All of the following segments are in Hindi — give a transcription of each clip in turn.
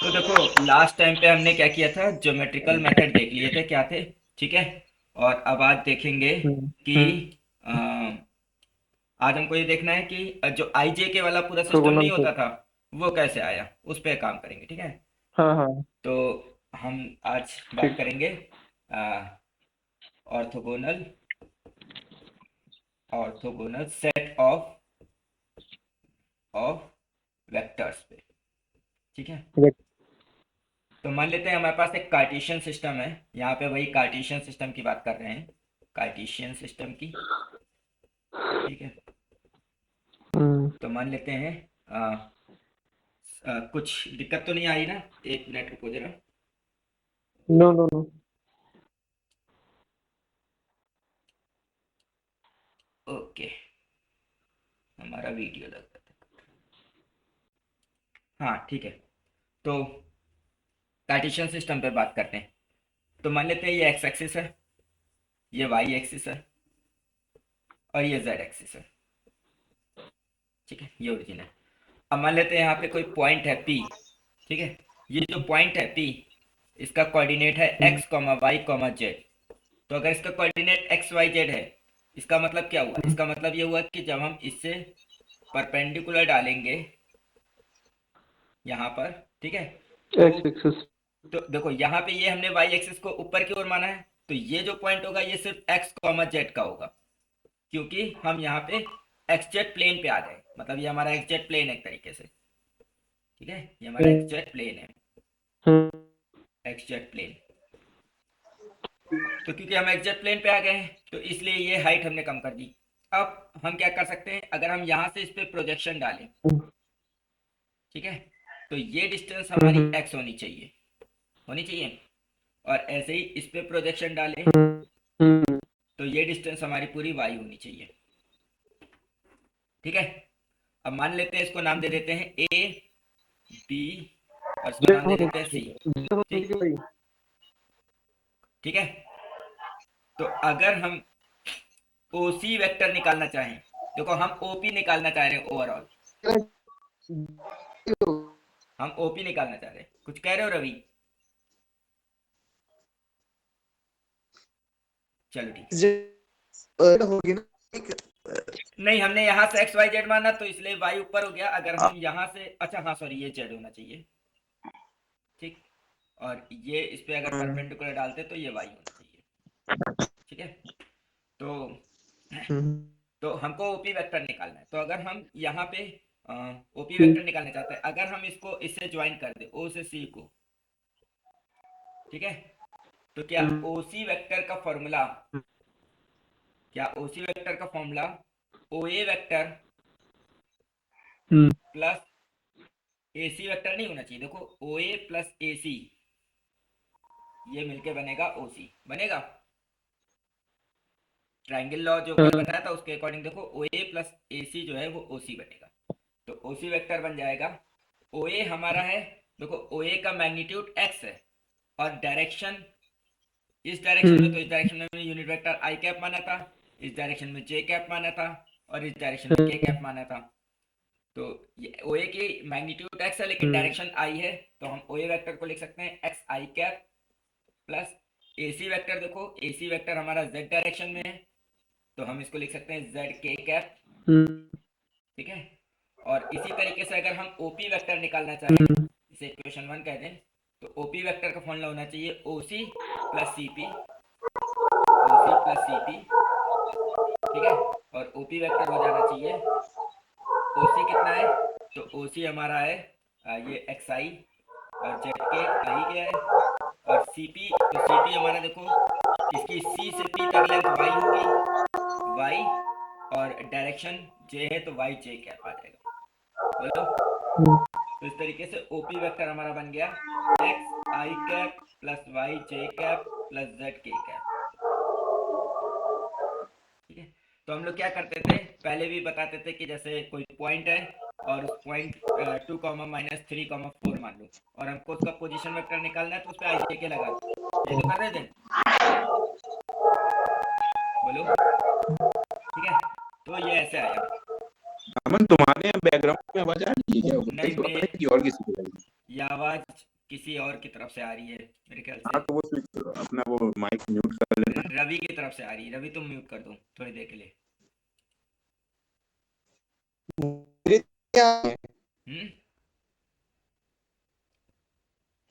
तो देखो लास्ट टाइम पे हमने क्या किया था, ज्योमेट्रिकल मेथड देख लिए थे क्या थे। ठीक है। और अब आज देखेंगे हम्म। कि अ, आज हमको ये देखना है कि जो आई जे के वाला पूरा सिस्टम नहीं ट्रिगोनल होता था वो कैसे आया, उस पर काम करेंगे। ठीक है। हाँ हाँ। तो हम आज बात ठीक। करेंगे orthogonal orthogonal set of vectors पे। ठीक है। वेक- तो मान लेते हैं हमारे पास एक कार्टेशियन सिस्टम है, यहाँ पे वही कार्टेशियन सिस्टम की बात कर रहे हैं, कार्टेशियन सिस्टम की। ठीक है। हम्म। तो मान लेते हैं कुछ दिक्कत तो नहीं आ रही ना? एक मिनट रुको जरा। No no no. ओके। हमारा वीडियो लग रहा था। हाँ ठीक है। तो कार्टेशियन सिस्टम पे बात करते हैं। तो मान लेते हैं ये एक्स एक्सिस है, ये वाई एक्सिस है, और ये जेड एक्सिस है। ठीक है, ये ओरिजिन है। अब मान लेते हैं यहाँ पे कोई पॉइंट है पी। ठीक है। ये जो पॉइंट है पी, इसका कोऑर्डिनेट है हम्म। X comma Y comma Z. तो अगर इसका कोऑर्डिनेट एक्स वाई जेड है, इसका मतलब क्या हुआ? इसका मतलब ये हुआ कि जब हम इससे परपेंडिकुलर डालेंगे यहाँ पर, ठीक है, तो एक्स एक्सिस। तो देखो यहाँ पे ये हमने वाई एक्सिस को ऊपर की ओर माना है, तो ये जो पॉइंट होगा ये सिर्फ एक्स कॉमा जेड का होगा, क्योंकि हम यहाँ पे एक्स जेड प्लेन पे आ गए, मतलब ये हमारा एक्स जेड प्लेन है एक तरीके से। ठीक है, ये हमारा एक्स जेड प्लेन है, हम्म। X Z plane. तो क्योंकि हम एक्स जेड प्लेन पे आ गए हैं तो इसलिए ये हाइट हमने कम कर दी। अब हम क्या कर सकते हैं, अगर हम यहाँ से इस पे प्रोजेक्शन डालें, ठीक है, तो ये डिस्टेंस हमारी हम्म। एक्स होनी चाहिए, होनी चाहिए। और ऐसे ही इस पे प्रोजेक्शन डालें हम्म। तो ये डिस्टेंस हमारी पूरी वाई होनी चाहिए। ठीक है। अब मान लेते हैं इसको नाम दे देते हैं ए बी, और इसको जेड नाम दे होनी देते हैं सी। चाहिए, जेड होनी ठीक। चाहिए भाई। ठीक है। तो अगर हम ओ सी वेक्टर निकालना चाहें, देखो हम ओ पी निकालना चाह रहे हैं ओवरऑल, हम ओपी निकालना चाह रहे हैं, कुछ कह रहे हो रवि? चलो ठीक है। जेड होगी ना एक। नहीं, हमने यहाँ से एक्स वाई जेड माना तो इसलिए वाई ऊपर हो गया। अगर हम यहाँ से, अच्छा हाँ सॉरी, ये जेड होना चाहिए। ठीक। और ये इस पे अगर परपेंडिकुलर डालते तो ये वाई होना चाहिए। ठीक है। तो तो हमको ओपी वेक्टर निकालना है, तो अगर हम यहाँ पे ओपी वेक्टर निकालना चाहते हैं, अगर हम इसको इससे ज्वाइन कर दे ओ से सी को, ठीक है, तो क्या ओ सी वेक्टर का फॉर्मूला, क्या ओ सी वेक्टर का फॉर्मूला ओ ए वेक्टर प्लस ए सी वेक्टर नहीं होना चाहिए? देखो ओ ए प्लस ए सी, ये मिलके बनेगा ओ सी, बनेगा। ट्राइंगल लॉ जो कल बताया था उसके अकॉर्डिंग देखो ओ ए प्लस ए सी जो है वो ओ सी बनेगा। तो ओ सी वेक्टर बन जाएगा, ओ ए हमारा है, देखो ओ ए का मैग्नीट्यूड एक्स है, और डायरेक्शन इस डायरेक्शन में, तो इस डायरेक्शन में हमने यूनिट वेक्टर आई कैप माना था, इस डायरेक्शन में जे कैप माना था, और इस डायरेक्शन में के कैप माना था। तो ये ओ ए की मैग्नीट्यूड एक्स है लेकिन डायरेक्शन आई है, तो हम ओ ए वेक्टर को लिख सकते हैं एक्स आई कैप प्लस ए सी वेक्टर, देखो ए सी वेक्टर हमारा जेड डायरेक्शन में है, तो हम इसको लिख सकते हैं जेड के कैप। ठीक है। और इसी तरीके से अगर हम ओपी वेक्टर निकालना चाहें, इसे इक्वेशन वन कह दें, तो ओपी वेक्टर का फॉर्मूला होना चाहिए ओ सी प्लस सी पी, ओ सी प्लस सी पी। ठीक है। और ओपी वेक्टर हो जाना चाहिए, ओ सी कितना है, तो ओ सी हमारा है ये एक्स आई, और जेड के आई गया है, और सी पी, तो सी पी हमारा देखो, इसकी सी से पी तक लेंथ वाई होगी, वाई, और डायरेक्शन जे है तो वाई जे कैप आ जाएगा। बोलो। तो इस तरीके से ओपी वेक्टर हमारा बन गया एक्स आई कैप प्लस वाई जे कैप प्लस जेड के कैप। ठीक है। तो हम लोग क्या करते थे, पहले भी बताते थे कि जैसे कोई पॉइंट है और उस point two comma minus three comma four मान लो, और हमको उसका पोजीशन वेक्टर निकालना है, तो उस पर आई जे के लगा दो, यही तो कर रहे थे। बोलो। ठीक है। तो ये ऐसे आया। अमन, तुम्हारे यहाँ बैकग्राउंड में आवाज आ रही है क्या? नहीं मुझे लग मैं, रहा है कि और किसी की लगी। ये आवाज किसी और की तरफ से आ रही है मेरे ख्याल हाँ से। तो वो अपना वो माइक म्यूट कर लेना। रवि की तरफ से आ रही है। रवि तुम म्यूट कर दो थोड़ी देर के लिए। मेरे क्या है? हम्म।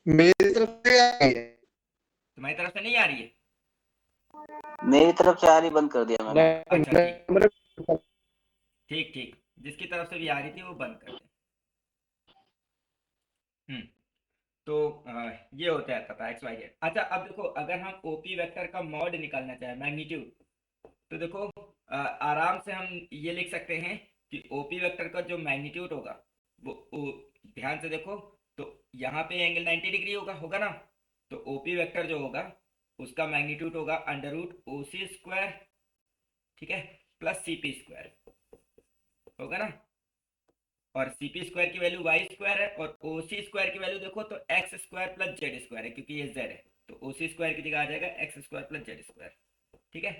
मेरी तरफ से आ रही है। तुम्हारी तरफ से नहीं आ रही है? मेरी तरफ से आ रही, बंद कर दिया मैंने। अच्छा ठीक मेरे ठीक ठीक, जिसकी तरफ से भी आ रही थी वो बंद कर दे। हम्म। तो ये होता है पता एक्स वाई जेड। अच्छा अब देखो, अगर हम ओपी वेक्टर का मॉड निकालना चाहें, मैग्नीट्यूड, तो देखो आराम से हम ये लिख सकते हैं कि ओपी वेक्टर का जो मैग्नीट्यूड होगा वो ध्यान से देखो, तो यहाँ पे एंगल 90 डिग्री होगा होगा ना। तो ओपी वेक्टर जो होगा उसका मैग्नीट्यूड होगा अंडर रूट ओ सी स्क्वायर, ठीक है, प्लस सी पी स्क्वायर, होगा ना। और सी पी स्क्वायर की वैल्यू वाई स्क्वायर है, और ओ सी स्क्वायर की वैल्यू देखो तो x square plus Z square है, क्योंकि ये जेड है। तो ओ सी स्क्वायर की जगह आ जाएगा x square plus Z square, ठीक है।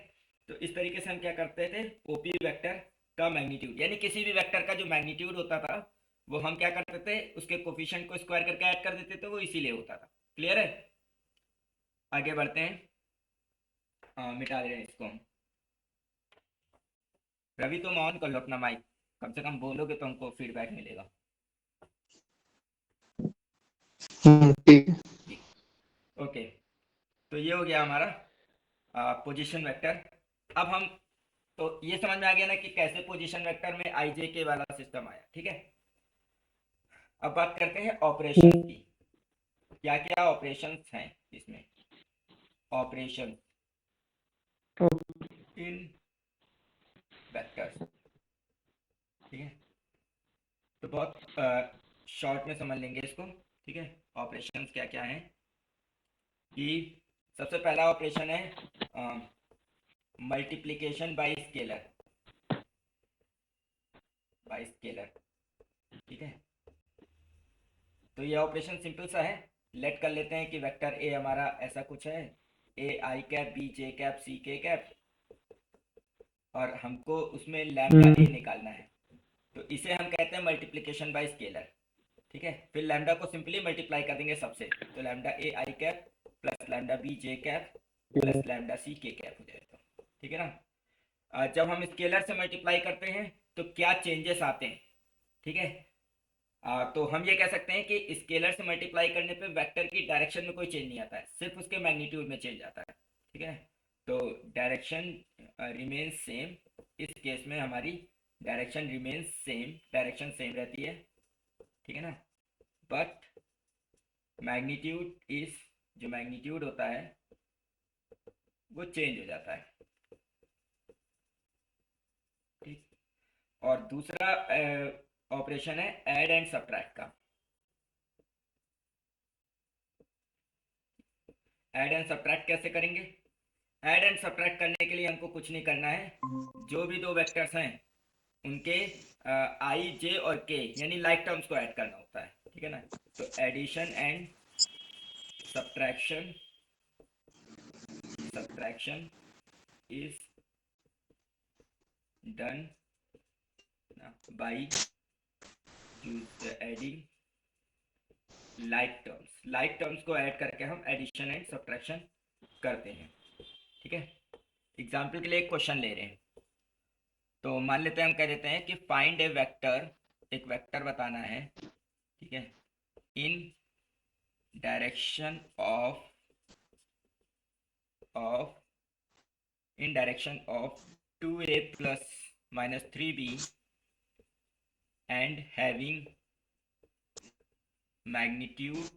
तो इस तरीके से हम क्या करते थे, ओपी वेक्टर का मैग्नीट्यूड, यानी किसी भी वेक्टर का जो मैग्नीट्यूड होता था वो हम क्या करते थे, उसके कोफिशिएंट को स्क्वायर करके ऐड कर देते थे, वो इसीलिए होता था। क्लियर है? आगे बढ़ते हैं। मिटा दे रहे हैं इसको हम। रवि तुम ऑन कर लो अपना माइक, कम से कम बोलोगे तो हमको फीडबैक मिलेगा। ठीक है। ठीक, ओके। तो ये हो गया हमारा पोजीशन वेक्टर। अब हम, तो ये समझ में आ गया ना कि कैसे पोजीशन वेक्टर में आई जे के वाला सिस्टम आया, ठीक है। अब बात करते हैं ऑपरेशन की। क्या क्या ऑपरेशंस हैं इसमें? ऑपरेशन इन वेक्टर्स, ठीक है। तो बहुत शॉर्ट में समझ लेंगे इसको, ठीक है। ऑपरेशंस क्या क्या हैं कि सबसे पहला ऑपरेशन है मल्टीप्लिकेशन बाय स्केलर, ठीक है। तो ये ऑपरेशन सिंपल सा है। लेट कर लेते हैं कि वेक्टर ए हमारा ऐसा कुछ है, A I cap B J cap C K cap, और हमको उसमें लैम्डा ए निकालना है। तो इसे हम कहते हैं मल्टीप्लिकेशन बाय स्केलर, ठीक है। फिर लैम्डा को सिंपली मल्टीप्लाई कर देंगे सबसे, तो lambda A I cap plus lambda B J cap plus lambda C K cap हो जाएगा, ठीक है ना। जब हम स्केलर से मल्टीप्लाई करते हैं तो क्या चेंजेस आते हैं, ठीक है। तो हम ये कह सकते हैं कि स्केलर से मल्टीप्लाई करने पे वेक्टर की डायरेक्शन में कोई चेंज नहीं आता है, सिर्फ उसके मैग्नीट्यूड में चेंज आता है, ठीक है। तो डायरेक्शन रिमेन्स सेम, इस केस में हमारी direction remains same, direction same रहती है, ठीक है ना। बट मैग्नीट्यूड इज, जो मैग्नीट्यूड होता है वो चेंज हो जाता है, ठीक। और दूसरा ऑपरेशन है ऐड एंड सब्ट्रैक्ट का। ऐड एंड सब्ट्रैक्ट कैसे करेंगे? ऐड एंड सब्ट्रैक्ट करने के लिए हमको कुछ नहीं करना है, जो भी दो वेक्टर्स हैं उनके आई जे और के यानी लाइक टर्म्स को ऐड करना होता है, ठीक है ना। तो addition and subtraction is done by adding like terms को ऐड करके हम एडिशन एंड सब्ट्रैक्शन करते हैं, ठीक है। एग्जाम्पल के लिए एक क्वेश्चन ले रहे हैं, तो मान लेते हैं हम कह देते हैं कि फाइंड ए वेक्टर, एक वेक्टर बताना है, ठीक है, इन direction of 2a plus minus 3b and having magnitude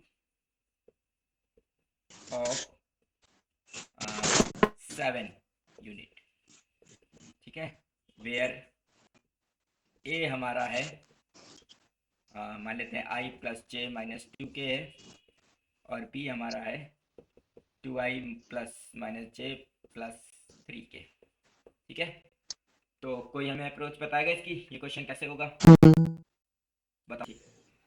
of 7 unit, ठीक है। वेयर ए हमारा है मान लेते हैं i plus J minus 2k है, और b हमारा है 2i प्लस माइनस जे प्लस 3k, ठीक है। तो कोई हमें अप्रोच बताएगा इसकी, ये क्वेश्चन कैसे होगा बताइए।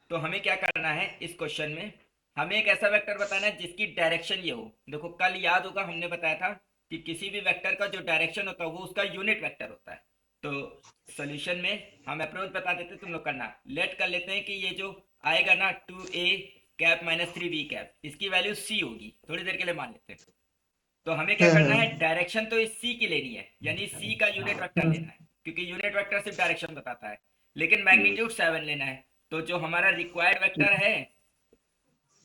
तो हमें क्या करना है इस क्वेश्चन में, हमें एक ऐसा वेक्टर बताना है जिसकी डायरेक्शन ये हो। देखो कल याद होगा हमने बताया था कि किसी भी वेक्टर का जो डायरेक्शन होता है वो उसका यूनिट वेक्टर होता है। तो सॉल्यूशन में हम अप्रोच बता देते, तुम लोग करना। लेट कर लेते हैं कि ये जो आएगा ना 2a cap minus 3 B cap, इसकी वैल्यू सी होगी, थोड़ी देर के लिए मान लेते हैं। तो हमें क्या करना है, डायरेक्शन तो इस सी की लेनी है, यानी सी का यूनिट वेक्टर लेना है, क्योंकि यूनिट वेक्टर सिर्फ डायरेक्शन बताता है, लेकिन मैग्नीट्यूड 7 लेना है। तो जो हमारा रिक्वायर्ड वेक्टर है,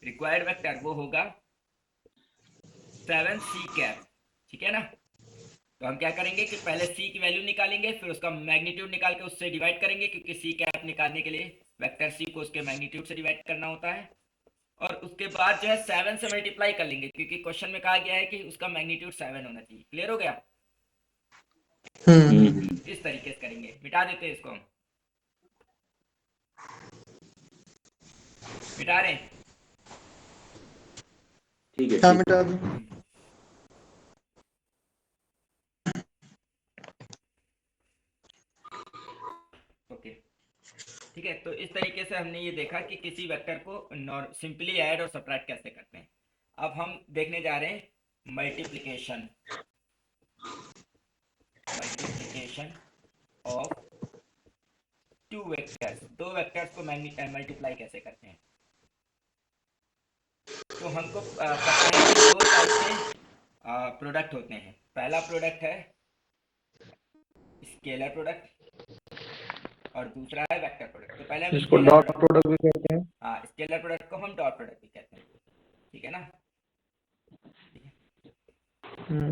रिक्वायर्ड वेक्टर वो होगा 7 सी कैप, ठीक है ना। तो हम क्या करेंगे कि पहले सी की वैल्यू निकालेंगे, फिर उसका मैग्नीट्यूड निकाल के उससे डिवाइड करेंगे, क्योंकि सी कैप निकालने के लिए वेक्टर सी को उसके मैग्नीट्यूड से डिवाइड करना होता है। और उसके बाद जो है 7 से मल्टीप्लाई कर लेंगे, क्योंकि क्वेश्चन में कहा गया है कि उसका मैग्नीट्यूड 7 होना चाहिए। क्लियर हो गया? इस तरीके से करेंगे, मिटा देते हैं इसको, हम मिटा रहे हैं। ठीक है, हाँ ठीक मिटा है। दो। ओके, ठीक है। तो इस तरीके से हमने ये देखा कि किसी वेक्टर को सिंपली ऐड और सब्ट्रैक्ट कैसे करते हैं। अब हम देखने जा रहे हैं multiplication, multiplication of two vectors, दो वेक्टर्स को मल्टीप्लाई कैसे करते हैं। तो हमको पता है कि दो टाइप के प्रोडक्ट होते हैं। पहला प्रोडक्ट है स्केलर प्रोडक्ट और दूसरा है वेक्टर प्रोडक्ट। तो पहले हम इसको स्केलर डॉट प्रोडक्ट, प्रोडक्ट भी कहते हैं। हाँ स्केलर प्रोडक्ट को हम डॉट प्रोडक्ट भी कहते हैं, ठीक है ना।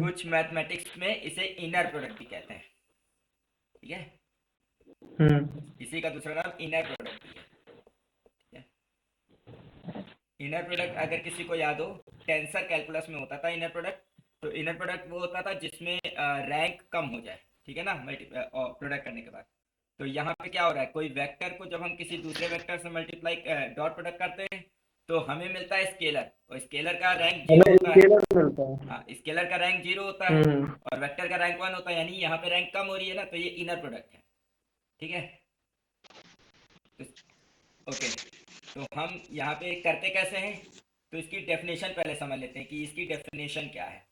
कुछ मैथमेटिक्स में इसे इनर प्रोडक्ट भी कहते हैं, ठीक है। इसी का दूसरा नाम इनर प्रोडक्ट भी है, ठीक है। इनर प्रोडक्ट अगर किसी को याद हो, टेंसर कैलकुलस में होता था इनर प्रोडक्ट। तो इनर प्रोडक्ट वो होता था जिसमें रैंक कम हो जाए, ठीक है ना, प्रोडक्ट करने के बाद। तो यहाँ पे क्या हो रहा है, कोई वेक्टर को जब हम किसी दूसरे वेक्टर से मल्टीप्लाई डॉट प्रोडक्ट करते हैं तो हमें मिलता है स्केलर, और स्केलर का रैंक जीरो हमें होता है। स्केलर मिलता है। हाँ, स्केलर का रैंक 0 होता है और वेक्टर का रैंक 1 होता है, यानी यहाँ पे रैंक कम हो रही है ना, तो ये इनर प्रोडक्ट है, ठीक है। ओके, तो हम यहाँ पे करते कैसे हैं, तो इसकी डेफिनेशन पहले समझ लेते हैं कि इसकी डेफिनेशन क्या है।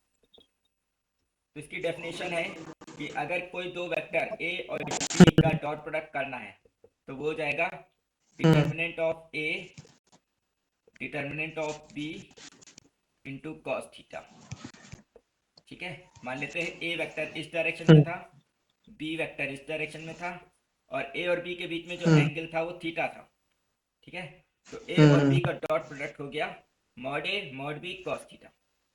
तो इसकी डेफिनेशन है कि अगर कोई दो वेक्टर ए और बी का डॉट प्रोडक्ट करना है तो वो हो जाएगा determinant of A determinant of B into cos theta, ठीक है। मान लेते हैं ए वेक्टर इस डायरेक्शन में था, बी वेक्टर इस डायरेक्शन में था, और ए और बी के बीच में जो एंगल था वो थीटा था, ठीक है। तो ए और बी का डॉट प्रोडक्ट हो गया mod A mod B cos theta,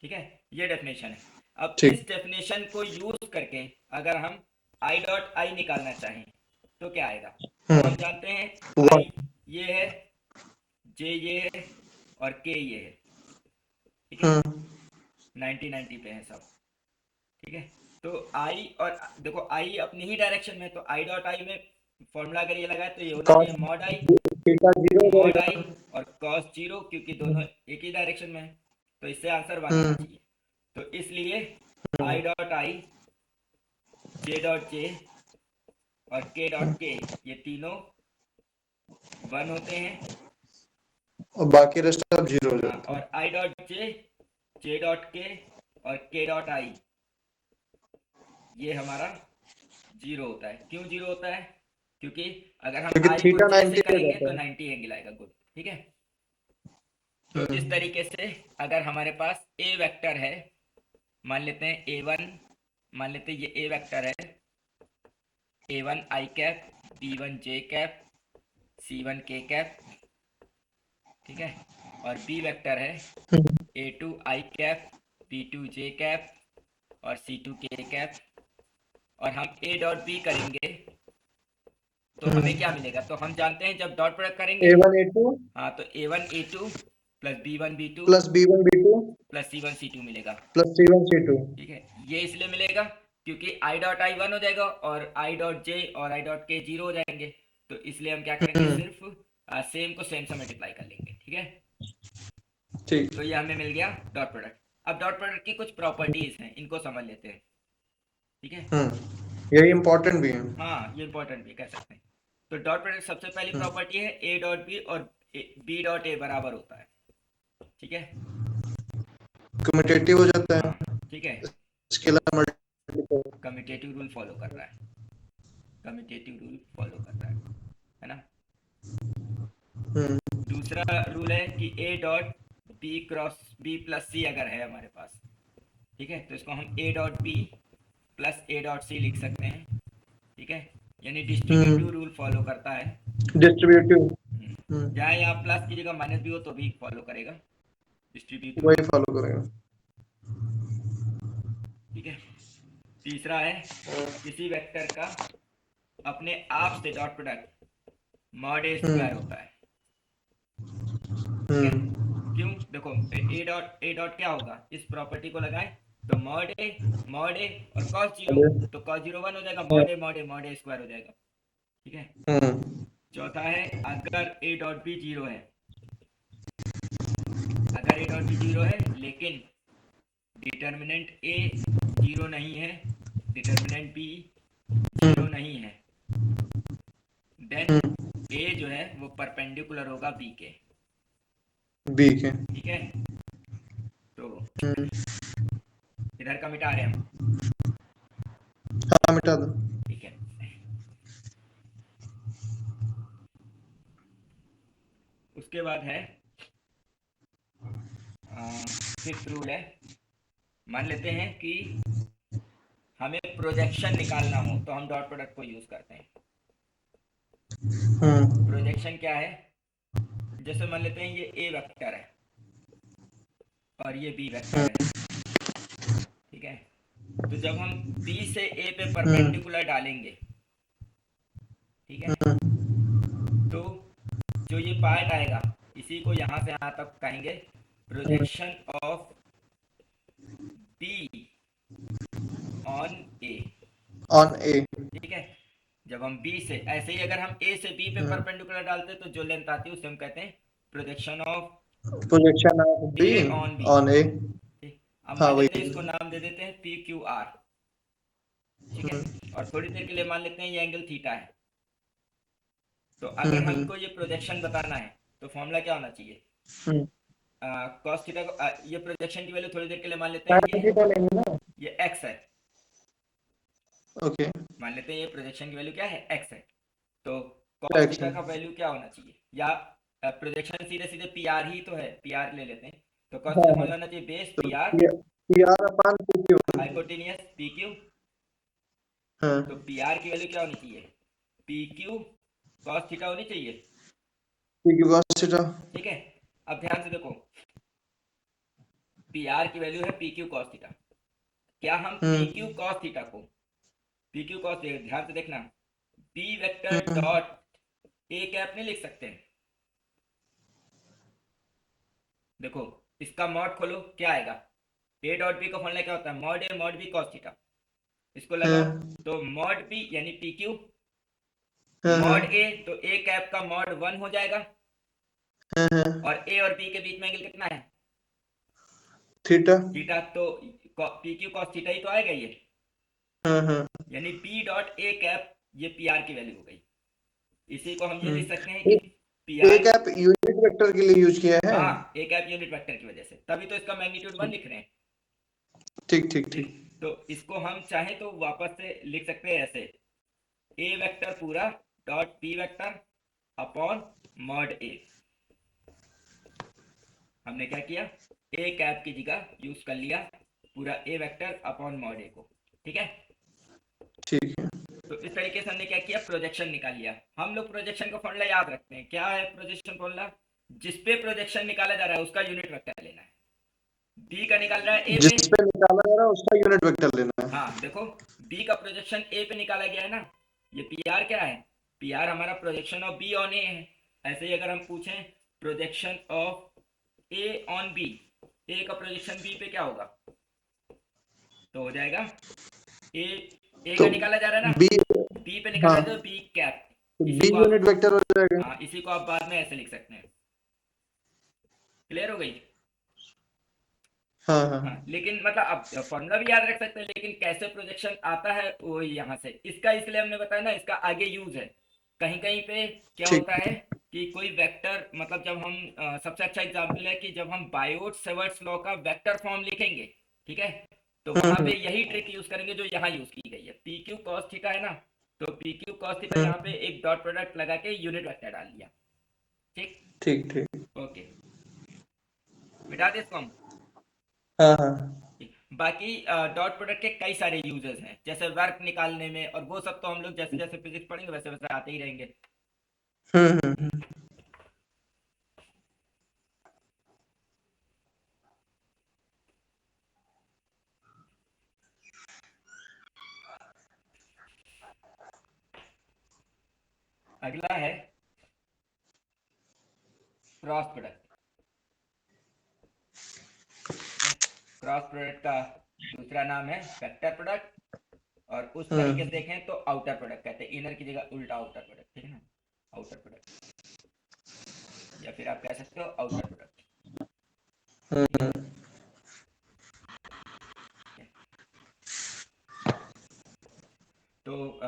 ठीक है। ये डेफिनेशन है। अब ठीक। इस डेफिनेशन को यूज करके अगर हम आई डॉट आई निकालना चाहें तो क्या आएगा। तो हम जानते हैं आई ये है, जे ये है और के ये है, ठीक है। 90-90 पे है सब, ठीक है। तो आई और देखो आई अपनी ही डायरेक्शन में, तो आई डॉट आई में फॉर्मूला अगर ये लगाए तो ये होना चाहिए मॉड आई थीटा जीरो मॉड आई और कॉस 0, क्योंकि दोनों एक ही डायरेक्शन में है, तो इससे आंसर 1 आना चाहिए। तो इसलिए I dot I, J dot J और के डॉट के, ये तीनों 1 होते हैं, और बाकी रेस्ट सब जीरो हो हाँ, जाते हैं। और I dot J, J dot के और के डॉट आई ये हमारा 0 होता है। क्यों 0 होता है, क्योंकि अगर हम क्योंकि आई थीटा को जे 90 से हो करेंगे जाता तो है। 90 एंगल आएगा, गुड, ठीक है। तो इस तरीके से अगर हमारे पास ए वेक्टर है, मान लेते हैं A1, मान लेते हैं ये ए वेक्टर है, A1 आई कैप, B1 जे कैप, C1 के कैप, ठीक है। और बी वेक्टर है A2 आई कैप, B2 जे कैप और C2 के कैप। और हम ए डॉट बी करेंगे तो हमें क्या मिलेगा, तो हम जानते हैं जब डॉट प्रोडक्ट करेंगे, A1 A2 हाँ, तो A1 A2 plus B1 B2 plus B1 B2 plus C1 C2 मिलेगा, प्लस C1 C2। ठीक है। ये इसलिए मिलेगा क्योंकि आई डॉट आई 1 हो जाएगा और आई डॉट जे और आई डॉट के 0 हो जाएंगे, तो इसलिए हम क्या करेंगे, सिर्फ सेम को सेम से मल्टीप्लाई कर लेंगे, ठीक है। ठीक। तो ये हमें मिल गया डॉट प्रोडक्ट। अब डॉट प्रोडक्ट की कुछ प्रॉपर्टीज हैं, इनको समझ लेते हैं, ठीक है। यही इम्पोर्टेंट भी है। हाँ, ये इंपॉर्टेंट भी कह सकते हैं। तो डॉट प्रोडक्ट सबसे पहली प्रॉपर्टी है ए डॉट बी और बी डॉट ए बराबर होता है, ठीक है। कम्यूटेटिव हो जाता है। हाँ, ठीक है, scalar multiply. Commutative rule follow कर रहा है, कम्यूटेटिव रूल फॉलो कर रहा है ना। दूसरा रूल है कि A dot B cross B plus C अगर है हमारे पास, ठीक है, तो इसको हम A dot B plus A dot C लिख सकते हैं, ठीक है, यानी डिस्ट्रीब्यूटिव रूल फॉलो करता है। डिस्ट्रीब्यूटिव जहाँ यहाँ प्लस की जगह माइनस भी हो तो भी फॉलो करेगा डिस्ट्रीब्यूटिव वही रूल, फॉलो करेगा। ठीक है। तीसरा है किसी वेक्टर का अपने आप से dot product mod A square होता है, ठीक है। क्यों? देखो ए डॉट क्या होगा, इस प्रॉपर्टी को लगाएं तो मॉड ए और cos जीरो, तो cos जीरो 1 हो जाएगा, मॉड ए स्क्वायर हो जाएगा, ठीक है। चौथा है अगर ए डॉट बी जीरो है, अगर ए डॉट बी जीरो है लेकिन डिटर्मिनेंट ए जीरो नहीं है, डिटर्मिनेंट बी जीरो नहीं है, देन ए जो है वो परपेंडिकुलर होगा बी के, ठीक है। तो इधर का मिटा रहे हम, हाँ मिटा दो। ठीक है। उसके बाद है फिफ्थ रूल है, मान लेते हैं कि हमें प्रोजेक्शन निकालना हो तो हम डॉट प्रोडक्ट को यूज करते हैं। प्रोजेक्शन क्या है, जैसे मान लेते हैं ये ए वेक्टर है और ये बी वेक्टर है, ठीक है, तो जब हम बी से ए पे परपेंडिकुलर डालेंगे, ठीक है, तो जो ये पार्ट आएगा इसी को यहाँ से यहाँ तक कहेंगे प्रोजेक्शन ऑफ बी ऑन ए, ठीक है। जब हम बी से ऐसे ही अगर हम ए से बी पे परपेंडिकुलर डालते हैं तो जो लेंथ आती है उसे हम कहते हैं projection of projection of B A on A. अब हाँ मान वही, लेते हैं इसको नाम दे देते हैं पी क्यू आर, ठीक है, और थोड़ी देर के लिए मान लेते हैं ये एंगल थीटा है। तो अगर हमको ये प्रोजेक्शन बताना है तो फॉर्मूला क्या होना चाहिए, cos थीटा को ये प्रोजेक्शन की वैल्यू थोड़ी देर के लिए मान लेते हैं ये x है, ओके, मान लेते हैं ये प्रोजेक्शन की वैल्यू क्या है x है, तो cos X थीटा है। का वैल्यू क्या होना चाहिए, या प्रोजेक्शन सीधे सीधे pr ही तो है, pr ले लेते हैं, तो cos थीटा फॉर्मूला होना चाहिए बेस pr PR अपान PQ। हाइपोटेनियस pq, हाँ, तो pr की वैल्यू क्या होनी चाहिए, pq cos थीटा होनी चाहिए, PQ cos थीटा। ठीक है। अब ध्यान से देखो pr की वैल्यू है pq cos थीटा, क्या हम pq cos थीटा को pq cos थीटा, ध्यान से देखना, b vector dot a cap नहीं लिख सकते हैं, देखो इसका मॉड खोलो क्या आएगा, a डॉट b का फॉर्मूला क्या होता है, मॉड बी cos थीटा, इसको लगाओ तो मॉड b यानी pq मॉड a, तो a कैप का मॉड 1 हो जाएगा, और a और b के बीच में एंगल कितना है थीटा, तो pq cos थीटा ही तो आएगा ये, यानी b डॉट a कैप ये pr की वैल्यू हो गई। इसी को हम ये लिख सकते हैं कि ए कैप यूनिट वेक्टर के लिए यूज किया है। हाँ, ए कैप यूनिट वेक्टर की वजह से, तभी तो इसका मैग्नीट्यूड 1 लिख रहे हैं। ठीक ठीक ठीक। तो इसको हम चाहे तो वापस से लिख सकते हैं ऐसे, ए वेक्टर पूरा dot B vector upon mod A, हमने क्या किया ए कैप की जगह यूज कर लिया पूरा ए वेक्टर अपॉन मॉड ए को, ठीक है। ठीक है, तो इस तरीके से हमने क्या किया, प्रोजेक्शन निकाल लिया। हम लोग प्रोजेक्शन का फॉर्मूला याद रखते हैं, क्या है प्रोजेक्शन फॉर्मूला, जिसपे प्रोजेक्शन निकाला जा रहा है उसका यूनिट वेक्टर लेना है, बी का निकाल रहा है ए जिस पे निकाला जा रहा है उसका यूनिट वेक्टर लेना है। हाँ देखो बी का प्रोजेक्शन ए पे निकाला गया है ना, ये पी आर क्या है, पी आर हमारा projection of B on A है। ऐसे ही अगर हम पूछें projection of A on B, A का प्रोजेक्शन बी पे क्या होगा, तो हो जाएगा ए तो का निकाला जा रहा है ना, बी पे निकाला तो B cap, B unit vector हो जाएगा। हाँ इसी को आप बाद में ऐसे लिख सकते हैं, क्लियर हो गई। हाँ, लेकिन मतलब आप फॉर्मूला भी याद रख सकते हैं, लेकिन कैसे प्रोजेक्शन आता है वो यहाँ से, इसका इसलिए हमने बताया ना, इसका आगे यूज है। कहीं कहीं पे क्या होता है कि कोई वेक्टर, मतलब जब हम सबसे अच्छा एग्जांपल है कि जब हम बायोट-सेवर्ट्स लॉ का वेक्टर फॉर्म लिखेंगे, ठीक है, तो वहां पे यही ट्रिक यूज करेंगे जो यहाँ यूज की गई है, पी क्यू कॉस थीटा है ना, तो पी क्यू कॉस थीटा यहाँ पे एक डॉट प्रोडक्ट लगा के यूनिट वेक्टर डाल दिया, ठीक, ठीक ठीक। ओके, मिटा दे इसको हम। हाँ हाँ। ठीक। बाकी डॉट प्रोडक्ट के कई सारे यूजेस हैं, जैसे वर्क निकालने में, और वो सब तो हम लोग जैसे जैसे फिजिक्स पढ़ेंगे वैसे वैसे आते ही रहेंगे। हम्म। अगला है क्रॉस प्रोडक्ट। क्रॉस प्रोडक्ट का दूसरा नाम है वेक्टर प्रोडक्ट, और उस तरीके से देखें तो आउटर प्रोडक्ट कहते हैं, इनर की जगह उल्टा आउटर प्रोडक्ट, ठीक है ना, आउटर प्रोडक्ट, या फिर आप कह सकते हो आउटर प्रोडक्ट, ठीक है। तो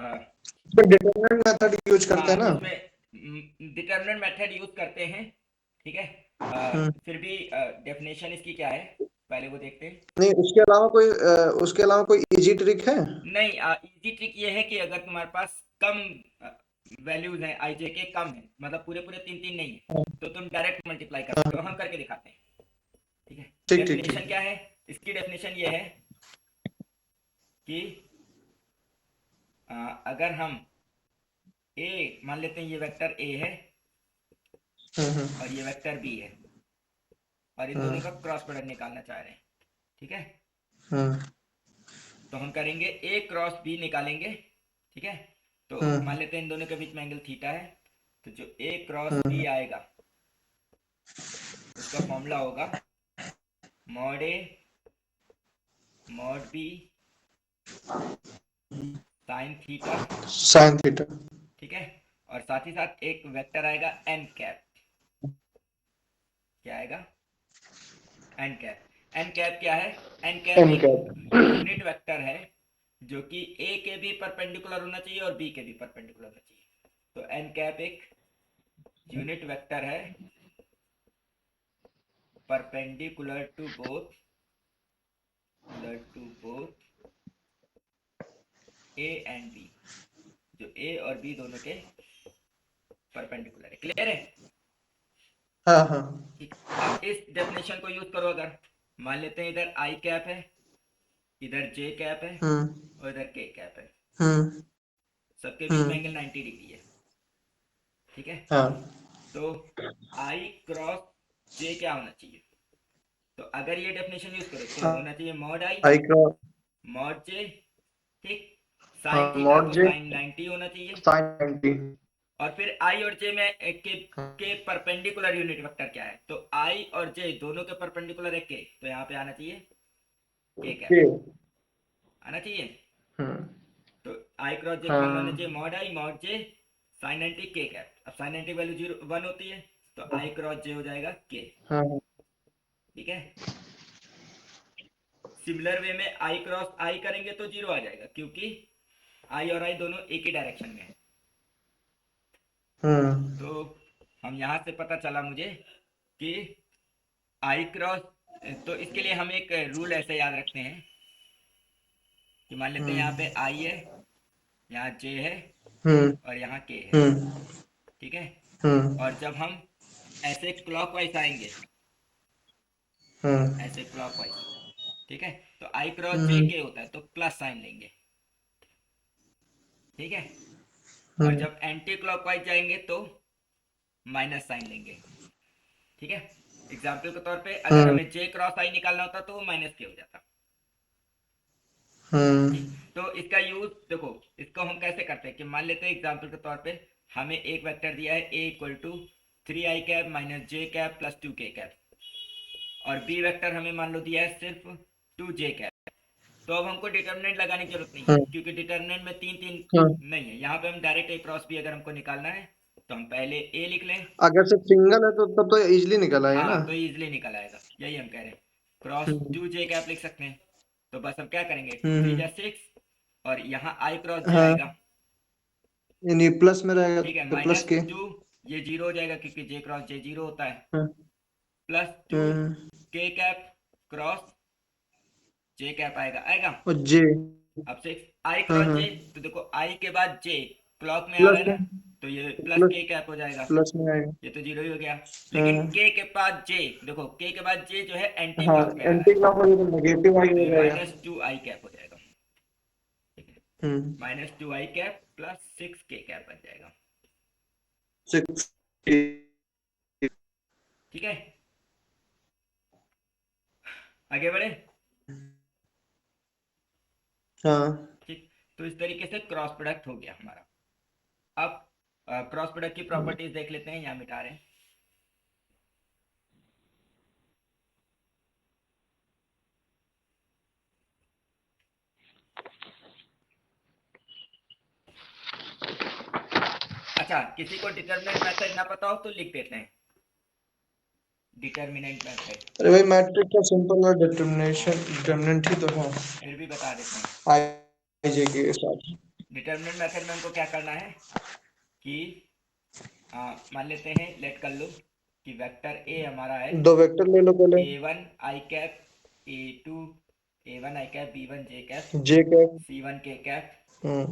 तो डिटरमिनेंट मेथड यूज करते हाँ, हैं ना। इसमें डिटर्मिनेंट मेथड यूज करते हैं, ठीक है। फिर भी डेफिनेशन इसकी क्या है, पहले वो देखते हैं। नहीं, उसके अलावा कोई इजी ट्रिक है? नहीं, इजी ट्रिक ये है कि अगर तुम्हारे पास कम वैल्यूज हैं, आई जे के कम है, मतलब पूरे पूरे तीन तीन नहीं है, तो तुम डायरेक्ट मल्टीप्लाई कर सकते हो, हम करके दिखाते हैं, ठीक है। ठीक ठीक डेफिनेशन ठीक। क्या है, इसकी डेफिनेशन ये है कि अगर हम ए मान लेते हैं, ये वेक्टर ए है और ये वेक्टर बी है, और इन दोनों का क्रॉस प्रोडक्ट निकालना चाह रहे हैं, ठीक है। हम्म तो हम करेंगे ए क्रॉस बी निकालेंगे, ठीक है। तो मान लेते हैं इन दोनों के बीच में एंगल थीटा है, तो जो ए क्रॉस बी आएगा उसका फॉर्मूला होगा mod A mod B sine theta, sine theta. ठीक है। और साथ ही साथ एक वेक्टर आएगा एन कैप, क्या आएगा, एन कैप। एन कैप क्या है, एन कैप एन एक कैप। यूनिट वेक्टर है जो कि ए के भी परपेंडिकुलर होना चाहिए और बी के भी परपेंडिकुलर होना चाहिए। तो एन कैप एक यूनिट वेक्टर है perpendicular to both A and B, जो ए और बी दोनों के परपेंडिकुलर है। क्लियर है? हाँ हाँ। ठीक। अब इस डेफिनेशन को यूज करो, अगर मान लेते हैं इधर आई कैप है, इधर जे कैप है और इधर के कैप है, हम्म सबके बीच में एंगल 90 डिग्री है, ठीक है। हाँ। तो आई क्रॉस जे क्या होना चाहिए, तो अगर ये डेफिनेशन यूज करो तो होना चाहिए mod I I cross. Mod J, ठीक। हाँ, साइन थीटा मॉड तो जे साइन 90 होना चाहिए, साइन 90। और फिर आई और जे में के परपेंडिकुलर यूनिट वेक्टर क्या है, तो आई और जे दोनों के परपेंडिकुलर है के, तो यहाँ पे आना चाहिए के कैप, के। आना चाहिए। हम्म तो आई क्रॉस जे फॉर्मूला होना चाहिए mod I mod J sine 90 के कैप। अब साइन 90 वैल्यू 1 होती है, तो आई क्रॉस जे हो जाएगा के, हाँ ठीक है। सिमिलर वे में आई क्रॉस आई करेंगे तो 0 आ जाएगा, क्योंकि आई और आई दोनों एक ही डायरेक्शन में है। हम्म तो हम यहाँ से पता चला मुझे कि आई क्रॉस, तो इसके लिए हम एक रूल ऐसे याद रखते हैं कि मान लेते हैं यहाँ पे आई है, यहाँ जे है हम्म और यहाँ के है, हम्म ठीक है। हम्म और जब हम ऐसे क्लॉकवाइज आएंगे, हम्म ऐसे क्लॉकवाइज, ठीक है, तो आई क्रॉस जे हम्म के होता है तो प्लस साइन लेंगे, ठीक है। और हम्म जब एंटी क्लॉकवाइज जाएंगे तो माइनस साइन लेंगे, ठीक है। एग्जाम्पल के तौर पे अगर हम्म हमें जे क्रॉस आई निकालना होता तो वो माइनस के हो जाता, ठीक। हम्म तो इसका यूज देखो, इसको हम कैसे करते हैं कि मान लेते हैं एग्जाम्पल के तौर पे हमें एक वेक्टर दिया है A equal to 3 I cap minus J cap plus 2 K cap, और बी वेक्टर हमें मान लो दिया है सिर्फ 2 जे कैप। तो अब हमको डिटर्मिनेंट लगाने की जरूरत नहीं है, क्योंकि डिटर्मिनेंट में तीन तीन हम्म। नहीं है। यहाँ पे हम डायरेक्ट ए क्रॉस बी अगर हमको निकालना है तो हम पहले ए लिख लें, अगर सिर्फ सिंगल है तो तब तो इजीली निकल आएगा हाँ ना। तो इजिली निकल आएगा, यही हम कह रहे हैं। क्रॉस हम्म 2 जे कैप लिख सकते हैं, तो बस हम क्या करेंगे 2 3 हम्म। जा 6, और यहाँ आई क्रॉस जे हाँ, आएगा, यानी प्लस में रहेगा ठीक है, तो प्लस माइनस के। 2, ये 0 हो जाएगा क्योंकि जे क्रॉस जे 0 होता है, हाँ, प्लस 2 हम्म। के कैप क्रॉस जे कैप आएगा आएगा। और जे। अब 6 आई हाँ क्रॉस हाँ। जे, तो देखो आई के बाद जे क्लॉक में आ प्लस रहा है के। ना, तो ये प्लस प्लस के कैप हो जाएगा, प्लस में आएगा। ये तो जीरो ही हो गया। लेकिन हाँ के के बाद जे, देखो के के बाद जे जो है एंटी हाँ, क्लॉक में आ रहा एंटी है, क्लॉक में तो नेगेटिव आई तो हो ये जाएगा। माइनस टू आई कैप हो जाएगा। ठीक है, हम्म, माइनस टू आई कैप प्लस सिक्स के कैप बन जाएगा। 6। ठीक है, आगे बढ़े। हाँ ठीक, तो इस तरीके से क्रॉस प्रोडक्ट हो गया हमारा। अब क्रॉस प्रोडक्ट की प्रॉपर्टीज देख लेते हैं, यहाँ मिटा रहे हैं। अच्छा, किसी को डिटरमिनेंट मेथड ना पता हो तो लिख देते हैं, डिटरमिनेंट मेथड। अरे भाई, मैट्रिक का सिंपल और हाँ, डिटर्मिनेंट ही तो है फिर भी बता देते हैं। आई जे के साथ। डिटरमिनेंट मेथड में हमको क्या करना है कि मान लेते हैं, लेट कर लो कि वेक्टर ए हमारा है दो वेक्टर ले लो पहले। A one I cap, A two A one I cap, B one J cap, J cap. C one K cap, हम्म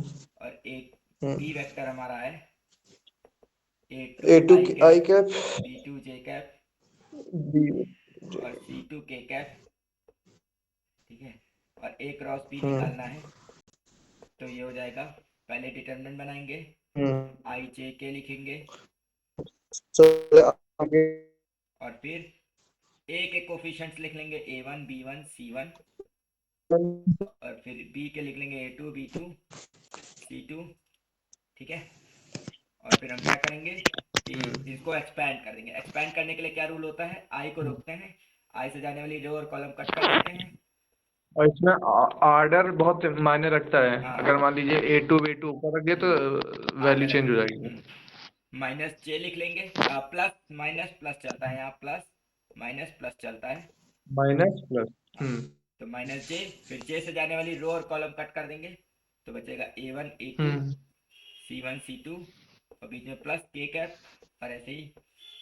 और एक बी हम्म। वेक्टर हमारा है A two A two I I cap, cap, B two J cap, B और सी टू के कैप। ठीक है, और ए क्रॉस बी हम्म निकालना है, तो ये हो जाएगा। पहले डिटरमिनेंट बनाएंगे, हम्म। आई जे के लिखेंगे, चलो आगे। और फिर ए के कोफिशिएंट्स लिख लेंगे A one B one C one, और फिर बी के लिख लेंगे A two B two C two. ठीक है, और फिर हम क्या करेंगे कि इसको एक्सपैंड कर देंगे। एक्सपैंड करने के लिए क्या रूल होता है, आई को रोकते हैं, आई से जाने वाली रो और कॉलम कट कर देते हैं। और इसमें ऑर्डर बहुत मायने रखता है। हाँ, अगर मान लीजिए A2 ऊपर रख दिए तो वैल्यू आर्डर चेंज हो जाएगी। माइनस जे लिख लेंगे, प्लस माइनस प्लस चलता है, यहाँ प्लस माइनस प्लस चलता है। Minus plus. हाँ, तो माइनस जे, फिर जे से जाने वाली रो और कॉलम कट कर देंगे, तो बचेगा ए वन ए टू हम्म सी वन सी टू, और बीच में प्लस के कैप, और ऐसे ही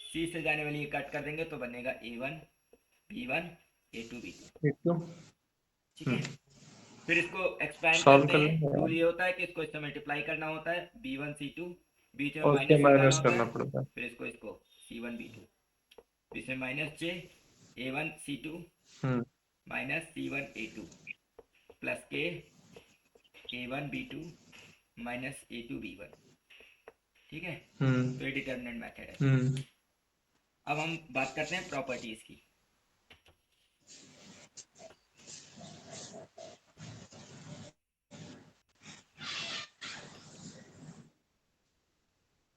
सी से जाने वाली कट कर देंगे, तो बनेगा A one B one A two B two. ठीक तो ठीक है, फिर इसको एक्सपैंड सॉल्व करते कर हैं। लेंगे रूल ये होता है कि इसको इससे मल्टीप्लाई करना होता है, बी वन सी टू, बीच में और उसके माइनस लगाना माइनस होता करना है, पड़ता है। फिर इसको इसको सी वन बी टू, इसमें minus J A one C two हम्म minus C one A two plus K A one B two minus A two B one. ठीक है, तो ये डिटरमिनेंट मेथड है। हम्म अब हम बात करते हैं प्रॉपर्टीज की।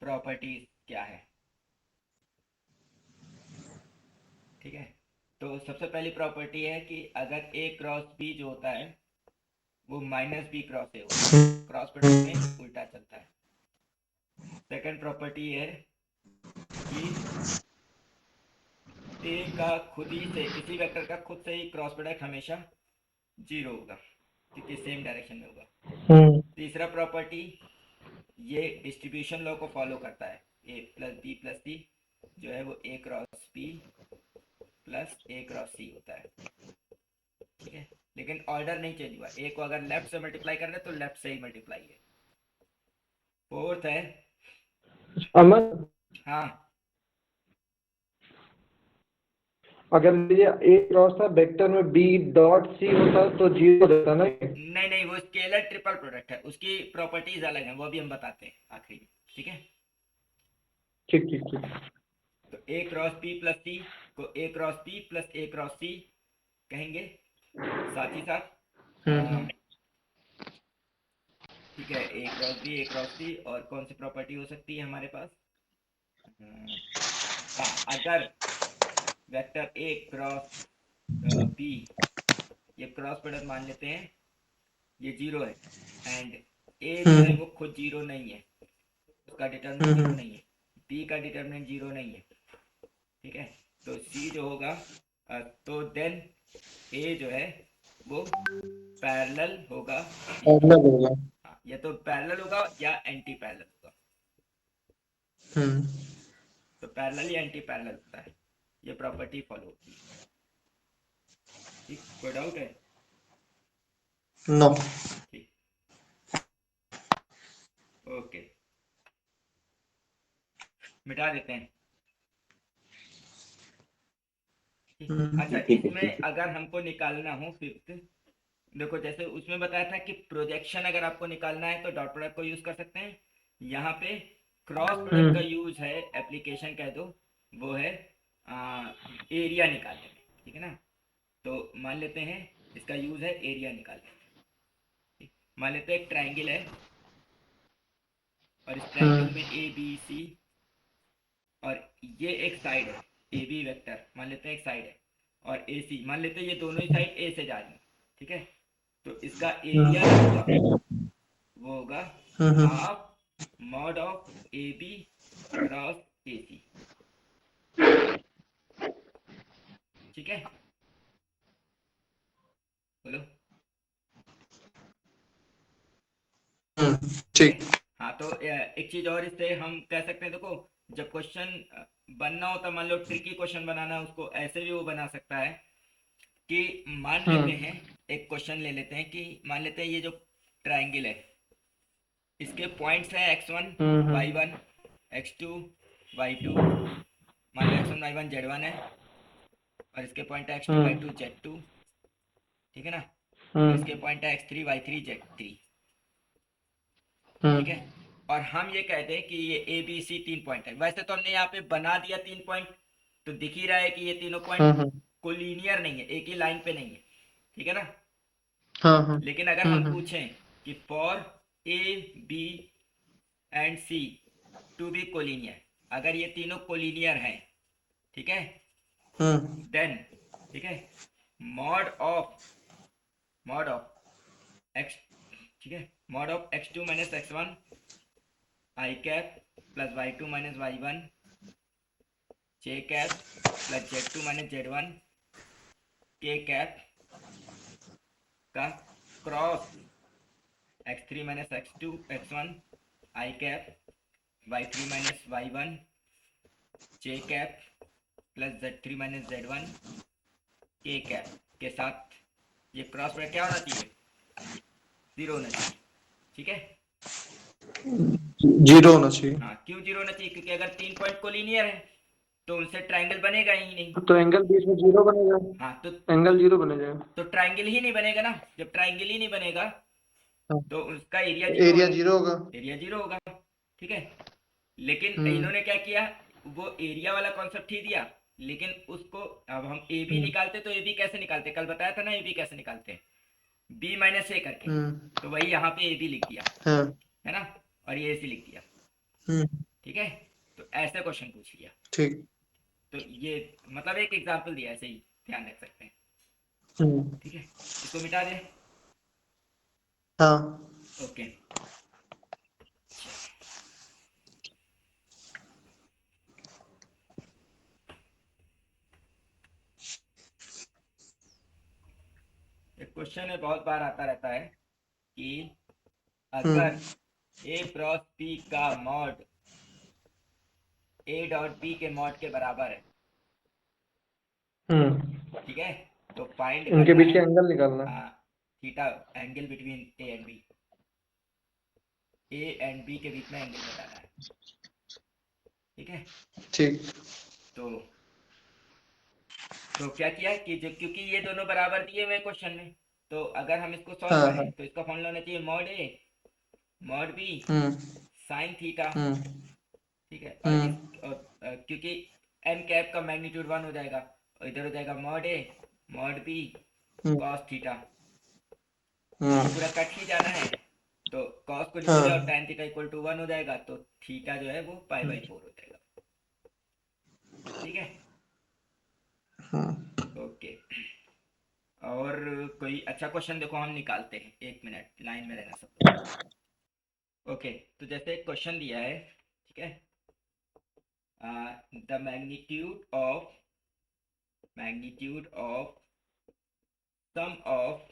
प्रॉपर्टीज क्या है? ठीक है, तो सबसे पहली प्रॉपर्टी है कि अगर ए क्रॉस बी जो होता है वो माइनस बी क्रॉस ए होता है, क्रॉस प्रोडक्ट में उल्टा चलता है। सेकंड प्रॉपर्टी है कि ए का खुद ही से, किसी वेक्टर का खुद से ही क्रॉस प्रोडक्ट हमेशा जीरो होगा, क्योंकि सेम डायरेक्शन में होगा। तीसरा प्रॉपर्टी, ये डिस्ट्रीब्यूशन लॉ को फॉलो करता है, ए प्लस बी प्लस सी जो है वो ए क्रॉस बी प्लस ए क्रॉस सी होता है। ठीक है, लेकिन ऑर्डर नहीं चेंज हुआ, ए को अगर लेफ्ट से मल्टीप्लाई कर रहे हैं तो लेफ्ट से ही मल्टीप्लाई है। फोर्थ है, अमन, हाँ अगर ये ए क्रॉस था वेक्टर में बी डॉट सी होता तो जीरो देता ना ये? नहीं नहीं, वो स्केलर ट्रिपल प्रोडक्ट है, उसकी प्रॉपर्टीज अलग हैं, वो भी हम बताते हैं आखिरी में। ठीक है, ठीक ठीक ठीक। तो ए क्रॉस बी प्लस सी को ए क्रॉस बी प्लस ए क्रॉस सी कहेंगे, साथ ही साथ हम्म ठीक है, A cross B A cross सी, और कौन सी प्रॉपर्टी हो सकती है हमारे पास? हाँ, अगर वेक्टर ए क्रॉस बी, ये क्रॉस प्रोडक्ट मान लेते हैं, ये जीरो है, एंड ए जो है वो खुद जीरो नहीं है, उसका डिटरमिनेंट जीरो नहीं है, बी का डिटरमिनेंट जीरो नहीं है। ठीक है, तो सी जो होगा, तो देन ए जो है वो पैरेलल होगा B के। अलग होगा। हाँ, या तो पैरेलल होगा या एंटी पैरेलल होगा। तो पैरेलल या एंटी पैरेलल होता है, ये प्रॉपर्टी फॉलो होती है। ठीक, कोई डाउट है? नो। ठीक, ओके। मिटा देते हैं। अच्छा, ठीक है, इसमें ठीक है। अगर हमको निकालना हो फिफ्थ, देखो जैसे उसमें बताया था कि प्रोजेक्शन अगर आपको निकालना है तो डॉट प्रोडक्ट को यूज कर सकते हैं। यहाँ पे क्रॉस प्रोडक्ट का यूज है, एप्लीकेशन कह दो, वो है एरिया निकालने में, ठीक है ना। तो मान लेते हैं इसका यूज है एरिया निकालने में। ठीक? मान लेते हैं एक ट्राइंगल है और इस ट्राइंगल में ए बी सी, और ये एक साइड है, ए बी वेक्टर मान लेते हैं एक साइड है, और ए सी मान लेते हैं ये दोनों ही साइड ए से जा रही हैं, ठीक है। तो इसका एरिया जो होगा वो होगा half mod of A B cross A C, ठीक है। बोलो। ठीक है। ठीक। हाँ, तो एक चीज और इससे हम कह सकते हैं, देखो जब क्वेश्चन बनना होता, मान लो ट्रिकी क्वेश्चन बनाना है, उसको ऐसे भी वो बना सकता है कि मान लेते हैं, एक क्वेश्चन ले लेते हैं कि मान लेते हैं ये जो ट्राइंगल है इसके पॉइंट्स हैं x1 y1 x2 y2, मान लो x1 y1 z1 है, और इसके पॉइंट है x2 y2 z2, ठीक है ना। और इसके पॉइंट है x3 y3 z3, ठीक है। और हम ये कहते हैं कि ये ए बी सी 3 पॉइंट है। वैसे तो हमने यहाँ पे बना दिया 3 पॉइंट, तो दिख ही रहा है कि ये तीनों पॉइंट कोलिनियर नहीं है, एक ही लाइन पे नहीं है, ठीक है ना। लेकिन अगर हम पूछें कि for A B and C to be collinear, अगर ये तीनों कोलिनियर हैं, ठीक है, देन, ठीक है, मॉड ऑफ एक्स, ठीक है, mod of x2 minus x1 I cap plus y2 minus y1 J cap plus z2 minus z1 K cap का cross x3 minus x2 x1 I cap y3 minus y1 J cap plus z3 minus z1 K cap के साथ ये क्रॉस प्रोडक्ट क्या होना चाहिए, 0 होना चाहिए, ठीक है। 0 होना चाहिए। हाँ, क्यों 0 होना चाहिए, क्योंकि अगर 3 पॉइंट कोलिनियर है तो उनसे ट्राइंगल बनेगा ही नहीं। तो एंगल बीच में 0 बनेगा, हाँ, तो एंगल 0 बनेगा। तो ट्राइंगल ही नहीं बनेगा ना, जब ट्राइंगल ही नहीं बनेगा हाँ, तो उसका एरिया 0 एरिया होगा, 0 होगा। एरिया 0 होगा, ठीक है। लेकिन हम्म इन्होंने क्या किया, वो एरिया वाला कॉन्सेप्ट ही दिया, लेकिन उसको अब हम ए बी निकालते तो ए बी कैसे निकालते, कल बताया था ना ए बी कैसे निकालते हैं, बी माइनस ए करके। तो वही यहाँ पे ए बी लिख दिया, हाँ है ना, और ये ए सी लिख दिया, ठीक है। तो ऐसे क्वेश्चन पूछ लिया, ठीक। तो ये मतलब एक एग्जाम्पल दिया, ऐसे ही ध्यान रख सकते हैं, ठीक है। इसको मिटा दें, हाँ ओके। एक क्वेश्चन है, बहुत बार आता रहता है कि अगर ए क्रॉस बी का मॉड ए डॉट बी के मॉड के बराबर है, ठीक है, तो फाइंड इनके करना बीच का है, एंगल निकालना। हाँ, theta, angle between A and B, A and B के बीच में एंगल बताना है, ठीक है। ठीक। तो क्या किया कि क्योंकि ये दोनों बराबर दिए हुए क्वेश्चन में, तो अगर हम इसको सॉल्व हाँ करें हाँ तो इसका फॉर्मूला होना चाहिए mod A mod B sine theta, ठीक है। और क्योंकि एन कैप का मैग्नीट्यूड 1 हो जाएगा, और इधर हो जाएगा mod A mod B cos theta, पूरा कट ही जाना है, तो कॉस को नीचे जाओ, tan थीटा इक्वल टू 1 हो जाएगा, तो थीटा जो है वो π/4 हो जाएगा, ठीक है, ओके। और कोई अच्छा क्वेश्चन देखो हम निकालते हैं, 1 मिनट लाइन में रहना सब लोग। ओके, तो जैसे एक क्वेश्चन दिया है, ठीक है, the magnitude of sum of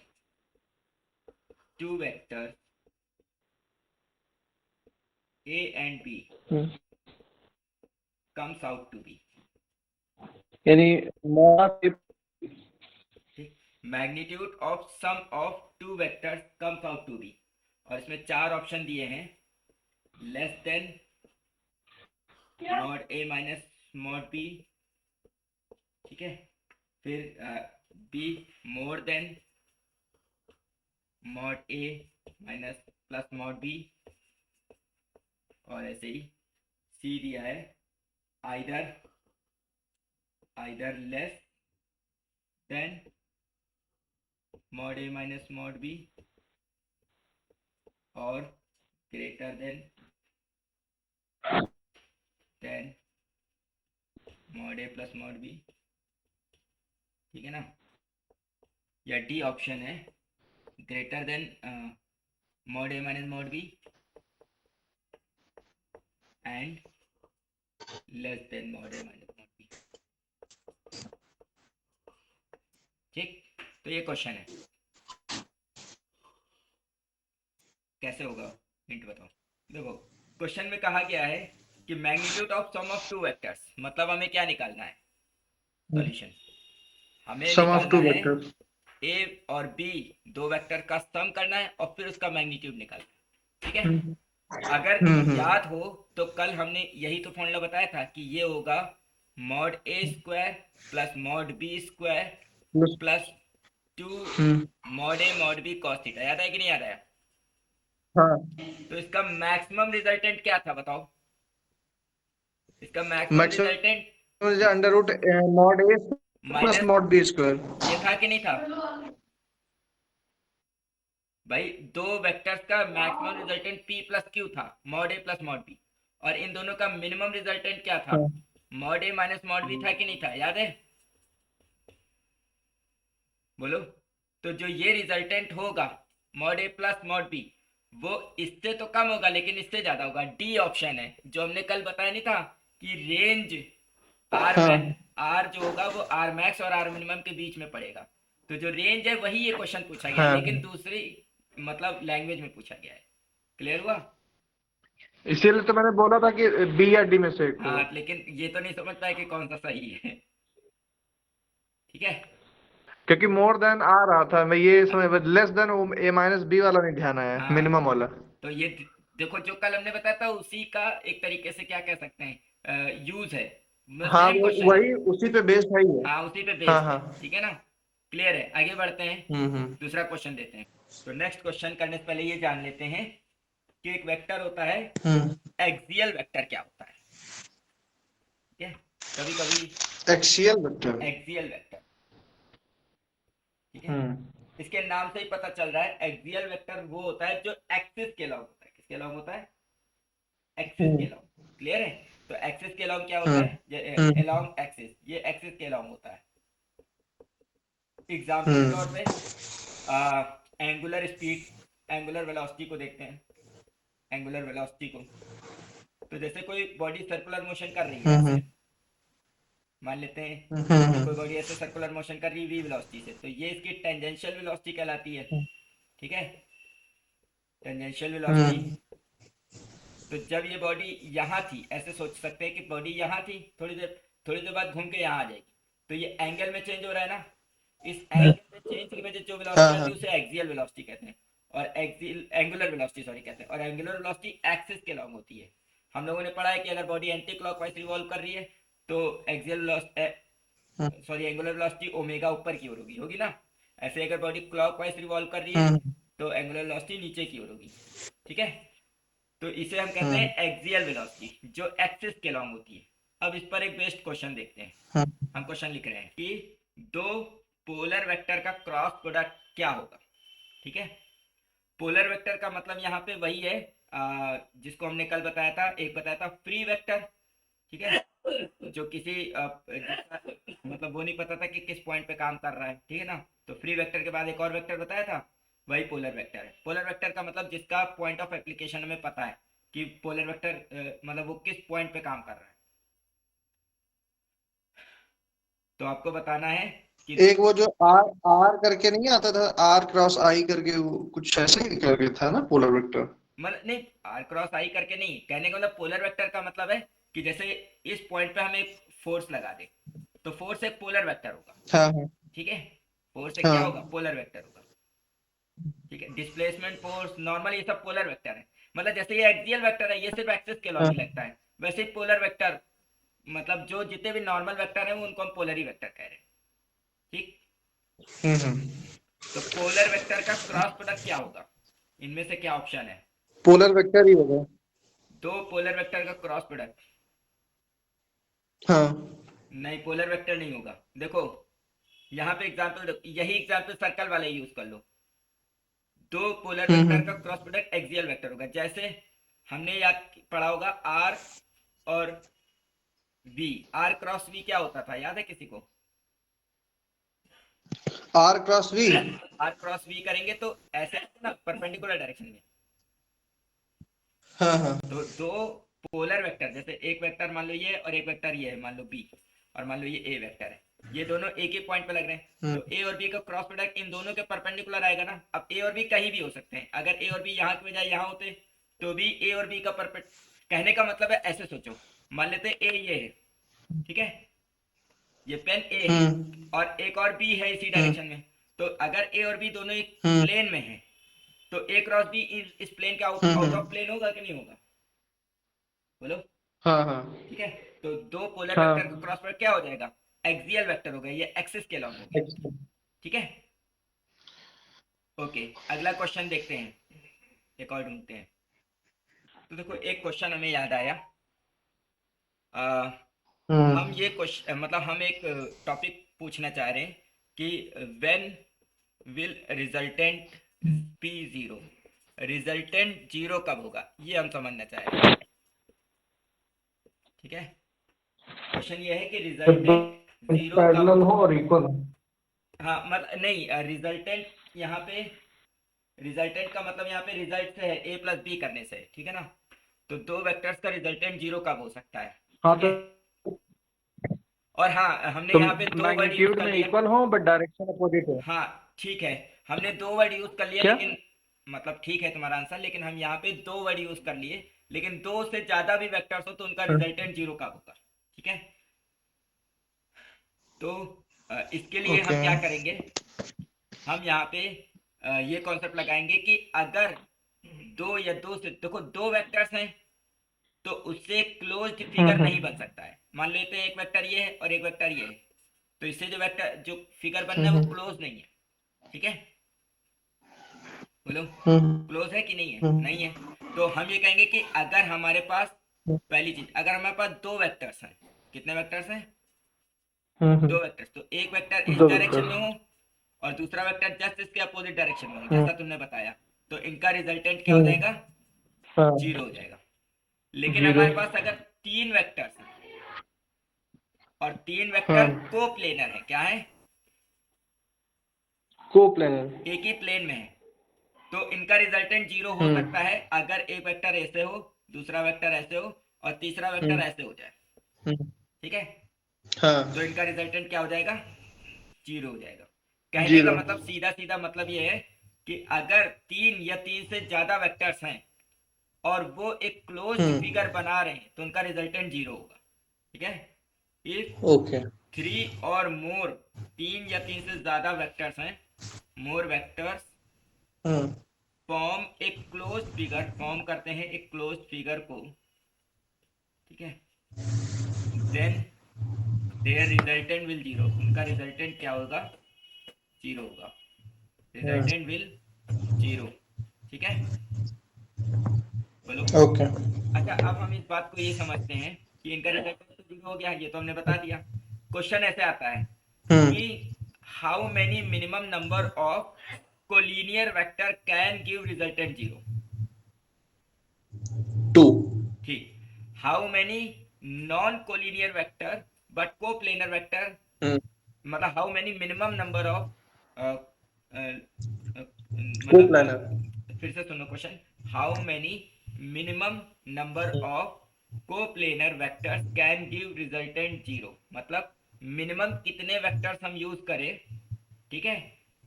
two vectors a and b comes out to be, यानी mod magnitude of sum of two vectors comes out to be, और इसमें 4 ऑप्शन दिए हैं, less than mod A minus mod B, ठीक है, फिर B more than mod A minus plus mod B, और ऐसे ही सी दिया है either less than mod A minus mod B और greater than mod A plus mod B, ठीक है ना। या डी ऑप्शन है greater than mod A minus mod B and less than mod A minus mod B, ठीक। तो ये क्वेश्चन है, कैसे होगा हिंट बताओ। देखो क्वेश्चन में कहा गया है कि magnitude of sum of two vectors, मतलब हमें क्या निकालना है सॉल्यूशन, हमें सम ऑफ टू निकालना है वेक्टर्स। ए और बी दो वेक्टर का सम करना है और फिर उसका मैग्नीट्यूड निकालना है, ठीक है। अगर याद हो तो कल हमने यही तो फॉर्मूला बताया था कि ये होगा mod A square plus mod B square plus 2 mod A mod B cos theta, याद है कि नहीं याद आया। हाँ, तो इसका मैक्सिमम रिजल्टेंट क्या था बताओ, इसका maximum resultant under root mod A plus minus, mod B square. ये था कि नहीं था भाई, दो वेक्टर्स का maximum resultant p plus Q था, mod A plus mod B, और इन दोनों का मिनिमम रिजल्टेंट क्या था, mod A minus mod B था कि नहीं था, याद है, बोलो। तो जो ये रिजल्टेंट होगा mod A plus mod B, वो इससे तो कम होगा लेकिन इससे ज्यादा होगा। डी ऑप्शन है जो हमने कल बताया नहीं था कि रेंज आर जो होगा वो आर मैक्स और आर मिनिमम के बीच में पड़ेगा। तो जो रेंज है वही ये क्वेश्चन पूछा गया है, लेकिन दूसरी मतलब लैंग्वेज में पूछा गया है। क्लियर हुआ। इसीलिए तो मैंने बोला था कि बी या डी में से एक को। हाँ लेकिन ये तो नहीं समझ पाए कि कौन सा सही है, ठीक है। क्योंकि मोर देन आ रहा था, मैं ये समझ, लेस देन ए माइनस बी वाला नहीं ध्यान आया, हाँ मिनिमम वाला। तो ये देखो जो कल हमने बताया था उसी का एक तरीके से क्या कह सकते हैं यूज है, हाँ, सेम वो क्वेश्चन है। वही उसी पे बेस्ड है ही है। हाँ उसी पे हाँ बेस्ड है, हाँ। ठीक है ना। क्लियर है, आगे बढ़ते हैं, हम्म। दूसरा क्वेश्चन देते हैं। तो नेक्स्ट क्वेश्चन करने से पहले ये जान लेते हैं कि एक वेक्टर होता है, एक्सियल वेक्टर क्या होता है, ठीक है। कभी कभी एक्सियल वेक्टर। एक्सियल वेक्टर, ठीक है, इसके नाम से ही पता चल रहा है एक्सियल वेक्टर वो होता है जो एक्सिस के लॉन्ग होता है। किसके लॉन्ग होता है, एक्सिस के लॉन्ग। क्लियर है। तो एक्सिस के लॉन्ग क्या होता है, अलोंग एक्सिस, ये एक्सिस के लॉन्ग होता है। एग्जाम्पल के तौर पे एंगुलर स्पीड, एंगुलर वेलोसिटी को देखते हैं, एंगुलर वेलोसिटी को। तो जैसे कोई बॉडी सर्कुलर मोशन कर रही है ऐसे, मान लेते हैं कि कोई बॉडी ऐसे सर्कुलर मोशन कर रही है v वेलोसिटी से, तो ये इसकी टेंजेंशियल वेलोसिटी कहलाती है, ठीक है, टेंजेंशियल वेलोसिटी। तो जब ये बॉडी यहाँ थी, ऐसे सोच सकते हैं कि बॉडी यहाँ थी, थोड़ी देर बाद घूम के यहाँ आ जाएगी, तो ये एंगल में चेंज हो रहा है ना, इस एंगल में चेंज की वजह जो वेलोसिटी आती है उसे एक्सियल वेलोसिटी कहते हैं, और एंगुलर वेलोसिटी सॉरी कहते हैं, और एंगुलर वेलोसिटी एक्सिस के लॉन्ग होती है। हम लोगों ने पढ़ा है कि अगर बॉडी एंटी क्लॉकवाइज रिवॉल्व कर रही है तो axial sorry angular velocity omega ऊपर की ओर होगी ना। ऐसे अगर बॉडी क्लॉकवाइज रिवॉल्व कर रही है तो एंगुलर वेलोसिटी नीचे की ओर होगी, ठीक है। तो इसे हम कहते हैं एक्सियल वेलोसिटी जो एक्सिस के लॉन्ग होती है। अब इस पर एक बेस्ड क्वेश्चन देखते हैं। हम क्वेश्चन लिख रहे हैं कि दो पोलर वेक्टर का क्रॉस प्रोडक्ट क्या होगा, ठीक है। पोलर वेक्टर का मतलब यहाँ पे वही है जिसको हमने कल बताया था, एक बताया था फ्री वेक्टर, ठीक है, जो किसी मतलब वो नहीं पता था कि किस पॉइंट पे काम कर रहा है, ठीक है ना। तो फ्री वेक्टर के बाद एक और वेक्टर बताया था, वही पोलर वेक्टर है। पोलर वेक्टर का मतलब जिसका पॉइंट ऑफ एप्लीकेशन हमें पता है कि पोलर वेक्टर मतलब वो किस पॉइंट पे काम कर रहा है। तो आपको बताना है कि एक वो जो आर आर करके नहीं आता था, आर क्रॉस आई करके, वो कुछ ऐसे ही करके था ना पोलर वेक्टर। मतलब नहीं, आर क्रॉस आई करके नहीं, कहने का मतलब पोलर वेक्टर का मतलब है कि जैसे इस पॉइंट पे हम एक फोर्स लगा दे तो फोर्स एक पोलर वेक्टर होगा, हाँ ठीक है। फोर्स एक क्या होगा, पोलर वेक्टर होगा, ठीक है। डिस्प्लेसमेंट फोर्स नॉर्मल ये सब पोलर वेक्टर है। मतलब जैसे ये एक्सियल वेक्टर है ये सिर्फ एक्सिस के लॉन्ग ही लगता है, वैसे पोलर वेक्टर मतलब जो जितने भी नॉर्मल वेक्टर हैं वो उनको हम पोलर ही वेक्टर कह रहे हैं, ठीक। तो पोलर वेक्टर का क्रॉस प्रोडक्ट क्या होगा, इनमें से क्या ऑप्शन है? पोलर वेक्टर ही होगा। दो पोलर वेक्टर का क्रॉस प्रोडक्ट? हाँ नहीं, पोलर वेक्टर नहीं होगा। देखो यहाँ पे एग्जांपल, यही एग्जांपल सर्कल वाला यूज कर लो। दो पोलर वेक्टर का क्रॉस प्रोडक्ट एक्सियल वेक्टर होगा। जैसे हमने याद पढ़ा होगा आर और वी, आर क्रॉस वी क्या होता था, याद है किसी को? R cross V. R cross V करेंगे तो ऐसे ना परपेंडिकुलर डायरेक्शन में। हाँ हाँ तो दो पोलर वेक्टर, जैसे एक वेक्टर मान लो ये और एक वेक्टर ये है मान लो बी, और मान लो ये ए वेक्टर है, ये दोनों एक ही पॉइंट पे लग रहे हैं, तो ए और बी का क्रॉस प्रोडक्ट इन दोनों के परपेंडिकुलर आएगा ना। अब ए और बी कहीं भी हो सकते हैं, अगर ए और बी यहाँ के बजाय यहाँ होते तो भी ए और बी का कहने का मतलब है ऐसे सोचो, मान लेते ए ये है, ठीक है, ये पेन ए है और एक और बी है इसी डायरेक्शन में, तो अगर ए और बी दोनों एक प्लेन में है तो ए क्रॉस बी इस प्लेन के आउट ऑफ प्लेन होगा कि नहीं होगा, बोलो? हाँ हाँ ठीक है, तो दो पोलर हाँ। वेक्टर का क्रॉस प्रोडक्ट क्या हो जाएगा, एक्सियल वेक्टर हो गया, ये एक्सिस के अलॉन्ग हो गया, ठीक है। ओके, अगला क्वेश्चन देखते हैं, एक और ढूंढते हैं। तो देखो एक क्वेश्चन हमें याद आया, हम ये क्वेश्चन मतलब हम एक टॉपिक पूछना चाह रहे हैं कि when will resultant be zero, resultant zero कब होगा, ये हम समझना चाह रहे हैं, ठीक है। क्वेश्चन ये है कि रिजल्टेंट जीरो पैरेलल कब, हो और इक्वल हो। हाँ मतलब नहीं, रिजल्टेंट यहाँ पे, रिजल्टेंट का मतलब यहाँ पे रिजल्ट से है ए प्लस बी करने से, ठीक है ना। तो दो वेक्टर्स का रिजल्टेंट जीरो कब हो सकता है, हाँ ठीक तो है? और हाँ हमने यहाँ पे दो वर्ड यूज मैग्नीट्यूड कर में लिया, इक्वल हो बट डायरेक्शन अपोजिट हो। हाँ ठीक है, हमने दो वर्ड यूज कर लिया, क्या? लेकिन मतलब ठीक है तुम्हारा आंसर, लेकिन हम यहाँ पे दो वर्ड यूज कर लिए, लेकिन दो से ज्यादा भी वेक्टर्स हो तो उनका रिजल्टेंट जीरो कब होगा, ठीक है। तो इसके लिए हम क्या करेंगे, हम यहाँ पे ये कॉन्सेप्ट लगाएंगे कि अगर दो या दो से, देखो दो वेक्टर्स हैं तो उससे क्लोज्ड फिगर नहीं बन सकता है। मान लेते हैं एक वेक्टर ये है और एक वेक्टर ये है, तो इससे जो वेक्टर जो फिगर बनना है वो क्लोज नहीं है, ठीक है, बोलो क्लोज है कि नहीं है? नहीं है। तो हम ये कहेंगे कि अगर हमारे पास, पहली चीज, अगर हमारे पास दो वेक्टर्स हैं, कितने वेक्टर्स हैं? दो वेक्टर्स, तो एक वेक्टर इस दो डायरेक्शन में वेक्टर। हो और दूसरा वेक्टर जस्ट इसके अपोजिट डायरेक्शन में हो, जैसा तुमने बताया, तो इनका रिजल्टेंट क्या हो जाएगा, हाँ जीरो हो जाएगा। लेकिन जीरो। हमारे पास अगर तीन वेक्टर्स हैं और तीन वेक्टर को प्लेनर है, क्या है, कोप्लेनर, एक ही प्लेन में है, तो इनका रिजल्टेंट जीरो हो सकता है अगर एक वेक्टर ऐसे हो, दूसरा वेक्टर ऐसे हो और तीसरा वेक्टर ऐसे हो जाए, ठीक है। हाँ तो इनका रिजल्टेंट क्या हो जाएगा, जीरो हो जाएगा। कहने का जीरो। मतलब सीधा सीधा मतलब ये है कि अगर तीन या तीन से ज्यादा वेक्टर्स हैं और वो एक क्लोज फिगर बना रहे हैं तो उनका रिजल्टेंट जीरो होगा, ठीक है। इफ ओके थ्री और मोर, तीन या तीन से ज्यादा वेक्टर्स हैं, मोर वेक्टर्स फॉर्म एक क्लोज फिगर, फॉर्म करते हैं एक क्लोज फिगर को, ठीक है, then there resultant will zero, उनका रिजल्टेंट क्या होगा, जीरो होगा, रिजल्टेंट विल जीरो, ठीक है, बोलो। ओके अच्छा अब हम इस बात को ये समझते हैं कि इनका रिजल्टेंट तो जीरो हो गया, ये तो हमने बता दिया। क्वेश्चन ऐसे आता है कि how many minimum number of collinear vector can give resultant zero, two. ठीक, how many non collinear vector but coplanar vector, मतलब how many minimum number of, मतलब फिर से सुनो question, how many minimum number of coplanar vectors can give resultant zero, मतलब मिनिमम कितने वेक्टर्स हम यूज करें, ठीक है,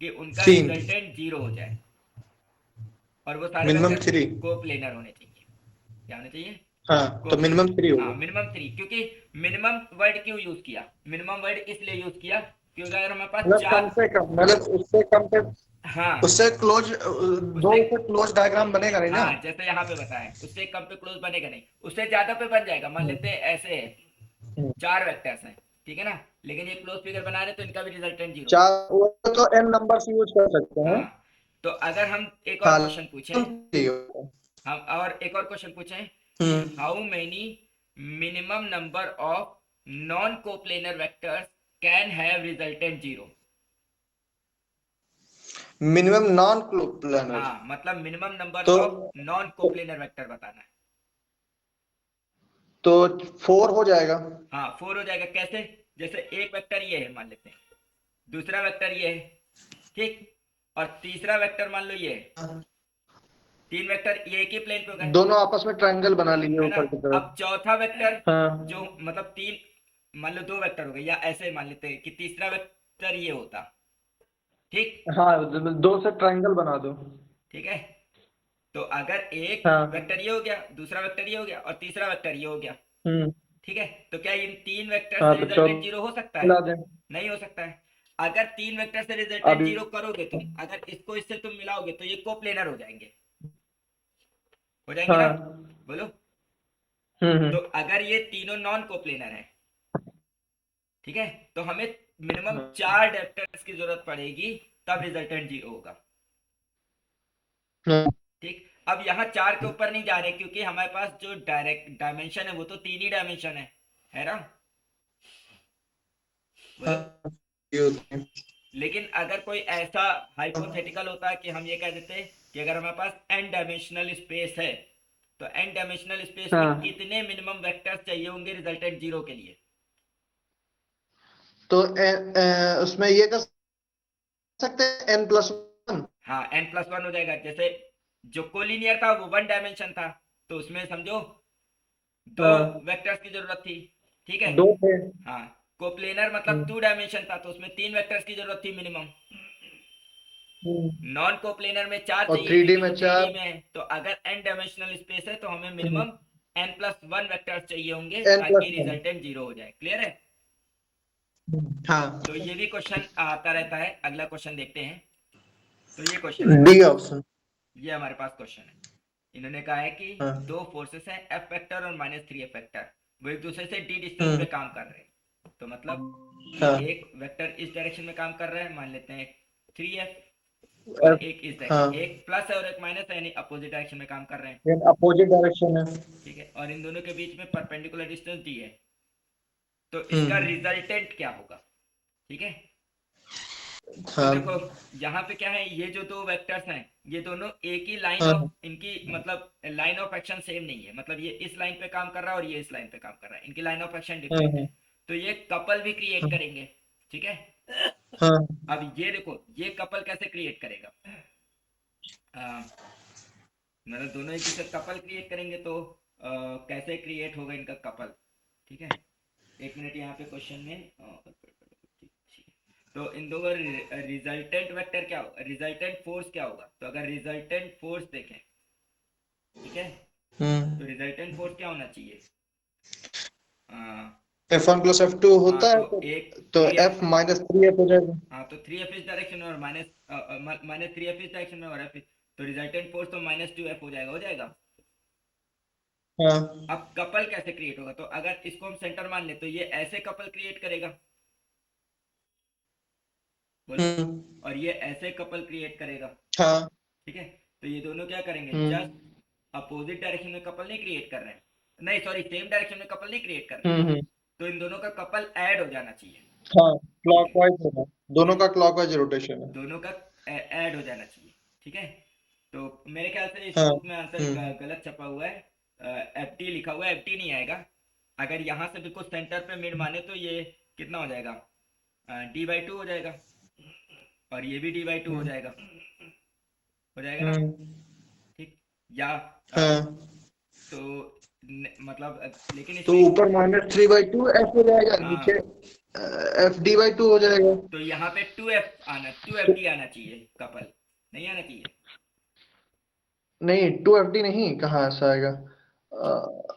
कि उनका तीन। रिजल्टेंट जीरो हो जाए, और वो सारे मिनिमम वेक्टर थ्री। कोप्लेनर होने चाहिए, क्या होने चाहिए, हाँ तो मिनिमम थ्री हाँ होगा। मिनिमम थ्री, क्योंकि मिनिमम वर्ड क्यों यूज किया, मिनिमम वर्ड इसलिए यूज किया क्योंकि अगर हमारे पास मतलब कम चार, से कम, मतलब उससे कम पे, हाँ उससे क्लोज, दो उससे, से क्लोज डायग्राम बनेगा नहीं ना। हाँ जैसे यहाँ पे बताया, उससे कम पे क्लोज बनेगा नहीं, उससे ज्यादा पे बन जाएगा। मान लेते हैं ऐसे है, हम्म। चार वेक्टर्स हैं, ठीक है ना, लेकिन ये क्लोज फिगर बना रहे हैं, तो इनका भी रिजल्टेंट जीरो चार, होगा। वो तो एन नंबर यूज कर सकते हैं। हाँ, तो अगर हम एक और हाँ, क्वेश्चन पूछें, हम और एक और क्वेश्चन पूछें कि हम्म, how many minimum number of non coplanar vectors can have resultant zero. Minimum non planar. हाँ, मतलब मिनिमम नंबर तो ऑफ नॉन कोप्लेनर वेक्टर बताना है। तो 4 हो जाएगा। हाँ, फोर हो जाएगा। कैसे? जैसे एक वेक्टर ये है मान लेते हैं, दूसरा वेक्टर ये है, ठीक, और तीसरा वेक्टर मान लो ये है, तीन वेक्टर ये एक ही प्लेन पे हो गए, दोनों आपस में ट्रायंगल बना लिए है ना। ऊपर की तरफ। अब चौथा वेक्टर, हाँ, जो मतलब तीन, मान लो दो वेक्टर हो गए, या ऐसे मान लेते हैं कि तीसरा वेक्टर ये होता, ठीक, हाँ, दो से ट्रायंगल बना दो। ठीक है। तो अगर एक हाँ। वेक्टर ये हो गया, दूसरा वेक्टर ये हो गया, और तीसरा वेक्टर ये हो गया, हम्म। ठीक है, तो क्या इन तीन वेक्टर हाँ, से तो रिजल्टेंट चौथ जीरो हो सकता है? मिला दें। नहीं हो सकता है। अगर तीन वेक्टर से रिजल्टेंट अभी। जीरो करोगे तुम, अगर इसको इससे तुम मिलाओगे, तो ये कोप्लेनर हो जाएंगे ना, हाँ। बोलो। तो हम्म। अगर ये तीनों नॉन कोप्लेनर है, ठीक है, तो हमें मिनिमम हाँ। चार वेक्टर्स की जरूरत पड़ेगी, तब रिजल्टेंट जीरो होगा, हाँ। ठीक। अब यहाँ चार के ऊपर नहीं जा रहे, क्योंकि हमारे पास जो डायरेक्ट डायमेंशन है वो तो तीन ही डायमेंशन है ना, बोलो। हाँ, ये होते हैं। लेकिन अगर कोई ऐसा हाइपोथेटिकल होता है कि हम ये कह देते हैं कि अगर हमारे पास एन डायमेंशनल स्पेस है, तो एन डायमेंशनल स्पेस में हाँ, कितने मिनिमम वेक्टर्स चाहिए होंगे रिजल्टेंट जीरो के लिए? तो उसमें ये कर सकते हैं n+1। हाँ, एन प्लस वन हो जाएगा। जैसे जो कोलिनियर था वो वन डायमेंशन था, तो उसमें समझो दो हाँ, वेक्टर्स की जरूरत थी, ठीक है। दो थे। हाँ, कोप्लेनर मतलब हम्म। टू डायमेंशन था, तो उसमें तीन वेक्टर्स की जरूरत थी मिनिमम। हम्म। नॉन कोप्लेनर में चार और चाहिए, 3D क्योंकि में वो थ्री डी 4। में है। तो अगर एन डायमेंशनल स्पेस है, तो हमें हम्म। Minimum N plus one vectors चाहिए होंगे, n ताकि प्लस वन रिजल्टेंट जीरो हो जाए। क्लियर है? हाँ। तो ये भी क्वेश्चन आता रहता है। अगला क्वेश्चन देखते हैं। तो ये क्वेश्चन है हमारे डी पास, ऑप्शन। ये हमारे पास क्वेश्चन है। इन्होंने कहा है कि हाँ। दो फोर्सेस हैं, एफ वेक्टर और माइनस थ्री एफ वेक्टर, वो एक दूसरे से डी डिस्टेंस पे हम्म। काम कर रहे हैं। तो मतलब कि हाँ। एक वेक्टर इस डायरेक्शन में काम कर रहा है, मान लेते हैं थ्री एफ, और F, एक इस हाँ, डायरेक्शन, एक प्लस है और एक माइनस है, यानी अपोजिट डायरेक्शन में काम कर रहे हैं, ये अपोजिट डायरेक्शन है। ठीक है। और इन दोनों के बीच में परपेंडिकुलर डिस्टेंस दी है, तो इसका हम्म। रिजल्टेंट क्या होगा, ठीक है। तो हाँ। देखो, यहाँ पे क्या है, ये जो दो वेक्टर्स हैं, ये दोनों एक ही लाइन हाँ। ऑफ, इनकी मतलब लाइन ऑफ एक्शन सेम नहीं है। मतलब ये इस लाइन पे काम कर रहा है और ये इस लाइन पे काम कर रहा है, इनकी लाइन ऑफ एक्शन हाँ। डिफरेंट है। हाँ। तो ये कपल भी क्रिएट करेंगे, ठीक है। हाँ। अब ये देखो, ये कपल कैसे क्रिएट करेगा, मतलब दोनों एक दूसरे कपल क्रिएट करेंगे, तो कैसे क्रिएट होगा इनका कपल, ठीक है। एक मिनट, यहाँ पे क्वेश्चन में तो इन दो का रिजल्टेंट वेक्टर क्या होगा, रिजल्टेंट फोर्स क्या होगा। तो अगर रिजल्टेंट फोर्स देखें, ठीक है, तो हम्म। रिजल्टेंट फोर्स क्या होना चाहिए, आ, F1+F2 हाँ, होता है, तो एक तो थ्री एफ, F-3F हो जाएगा। हाँ, तो थ्री एफ इस डायरेक्शन में और माइनस थ्री एफ इस डायरेक्शन में और एफ, तो रिजल्टेंट फोर्स तो माइनस टू एफ हो जाएगा। हाँ। अब कपल कैसे क्रिएट होगा, तो अगर इसको हम सेंटर मान ले, तो ये ऐसे कपल क्रिएट करेगा, बोलो, हम्म। और ये ऐसे कपल क्रिएट करेगा, हाँ। ठीक है। तो ये दोनों क्या करेंगे, हम्म। जस्ट अपोजिट डायरेक्शन में कपल नहीं क्रिएट कर रहे हैं, नहीं सॉरी, सेम डायरेक्शन में कपल नहीं क्रिएट कर रहे हैं। हम्म। तो इन दोनों का कपल ऐड हो जाना चाहिए, हाँ, ठीक है, क्लॉकवाइज होगा। ठीक दोनों है, का क्लॉकवाइज रोटेशन है। दोनों का ऐड हो जाना चाहिए, ठीक है। तो मेरे ख्याल से इस हाँ। बुक में आंसर गलत छपा हुआ है, एफ टी लिखा हुआ है, एफ टी नहीं आएगा। अगर यहाँ से बिल्कुल सेंटर पे मिड माने, तो ये कितना हो जाएगा, D/2 हो जाएगा, और ये भी D/2 हो जाएगा ना, हम्म। ठीक। या हाँ, तो मतलब लेकिन तो इसमें एक, ऊपर -3/2 F हो जाएगा, नीचे हाँ, FD/2 हो जाएगा। तो यहाँ पे टू एफ डी आना चाहिए, कपल नहीं आना चाहिए, नहीं, 2FD नहीं, कहाँ ऐसा आएगा।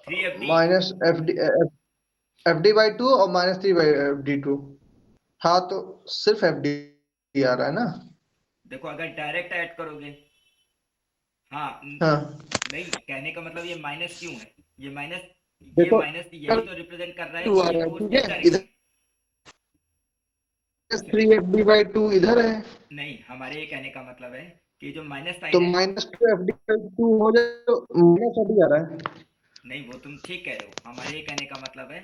Three F D. -FD, FD/2 और -3/FD2। हाँ तो सिर्फ एफडी आ रहा है ना। देखो अगर डायरेक्ट ऐड करोगे, हाँ हाँ नहीं, कहने का मतलब ये माइनस क्यों है, ये माइनस, ये देखो माइनस यही तो रिप्रेजेंट कर रहा है टू कि आ ये रहा है, फोर्स ठीक इस है, डायरेक्शन इधर में। 3 FD/2 इधर है, नहीं, हमारे ये कहने का मतलब है कि जो माइनस तो साइन है, -2 FD/2 हो जाए तो माइनस अभी आ रहा है। नहीं वो तुम ठीक कह रहे हो, हमारे ये कहने का मतलब है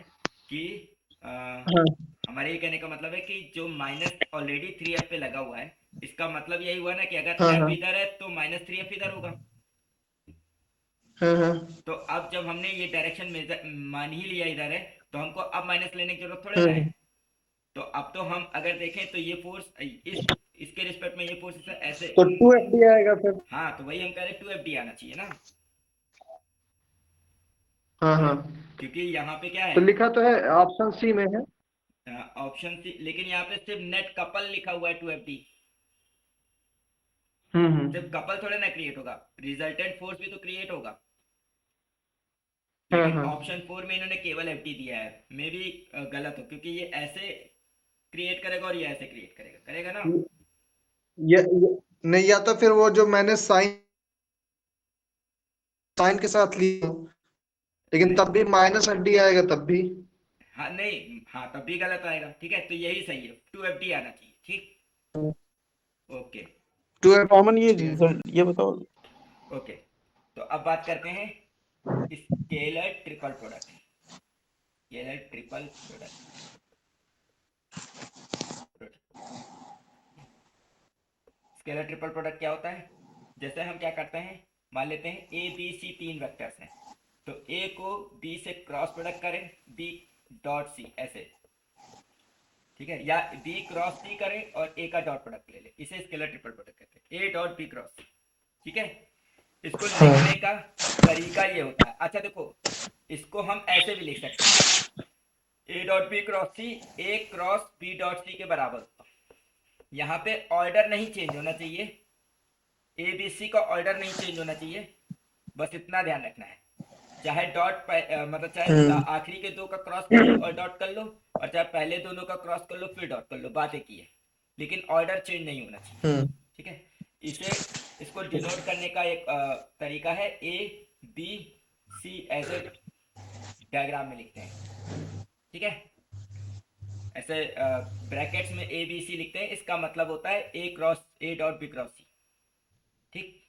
कि अ, हाँ हमारे ये कहने का मतलब है कि जो माइनस ऑलरेडी 3F पे लगा हुआ है, इसका मतलब यही हुआ ना कि अगर हाँ F हाँ इधर है तो -3F इधर होगा। हाँ हाँ तो अब जब हमने ये डायरेक्शन मेजर मान ही लिया इधर है, तो हमको अब माइनस लेने की जरूरत थोड़े ना है। हाँ। तो अब तो हम अगर देखें तो ये फोर्स इसके रिस्पेक्ट में ये फोर्स ऐसे, तो 2 FD आएगा फिर। हाँ तो वही हम कह रहे हैं 2FD आना चाहिए ना, हाँ हाँ, क्योंकि यहाँ पे क्या तो है, लिखा तो है, ऑप्शन सी में है। ऑप्शन सी, लेकिन यहाँ पे सिर्फ नेट कपल लिखा हुआ है 2FD, सिर्फ हम्म। कपल थोड़े ना क्रिएट होगा, रिजल्टेंट फोर्स भी तो क्रिएट होगा। हाँ लेकिन हाँ, ऑप्शन 4 में इन्होंने केवल FD दिया है, मे भी गलत हो, क्योंकि ये ऐसे क्रिएट करेगा और ये ऐसे क्रिएट करेगा, करेगा ना। ये नहीं, या तो फिर वो जो मैंने साइन साइन के साथ ली हो, लेकिन नहीं, तब भी -FD आएगा तब भी। हाँ नहीं, हाँ तब भी गलत आएगा, ठीक है, तो यही सही है, 2FD आना चाहिए, ठीक। ओके। 2 FD कॉमन ये है। रिजल्ट ये बताओ। ओके, तो अब बात करते हैं scalar triple product, scalar triple product. Scalar triple product क्या होता है, जैसे हम क्या करते हैं, मान लेते हैं ए बी सी 3 वेक्टर्स हैं, तो ए को बी से क्रॉस प्रोडक्ट करें, बी डॉट सी ऐसे, ठीक है, या बी क्रॉस सी करें और ए का डॉट प्रोडक्ट ले ले, इसे स्केलर ट्रिपल प्रोडक्ट कहते हैं, A dot B cross C, ठीक है। इसको लिखने का तरीका ये होता है, अच्छा देखो, इसको हम ऐसे भी लिख सकते हैं, A dot B cross C A cross B dot C के बराबर। यहाँ पे ऑर्डर नहीं चेंज होना चाहिए, ए बी सी का ऑर्डर नहीं चेंज होना चाहिए, बस इतना ध्यान रखना है, चाहे डॉट मतलब चाहे आखिरी के दो का क्रॉस कर लो और डॉट कर लो, और चाहे पहले दोनों का क्रॉस कर लो फिर डॉट कर लो, बात एक ही है, लेकिन ऑर्डर चेंज नहीं होना चाहिए, ठीक है। इसे इसको डिनोट करने का एक तरीका है, ए बी सी ऐसे डायग्राम में लिखते हैं, ठीक है, ऐसे ब्रैकेट्स में ए बी सी लिखते हैं, इसका मतलब होता है A cross A dot B cross C, ठीक।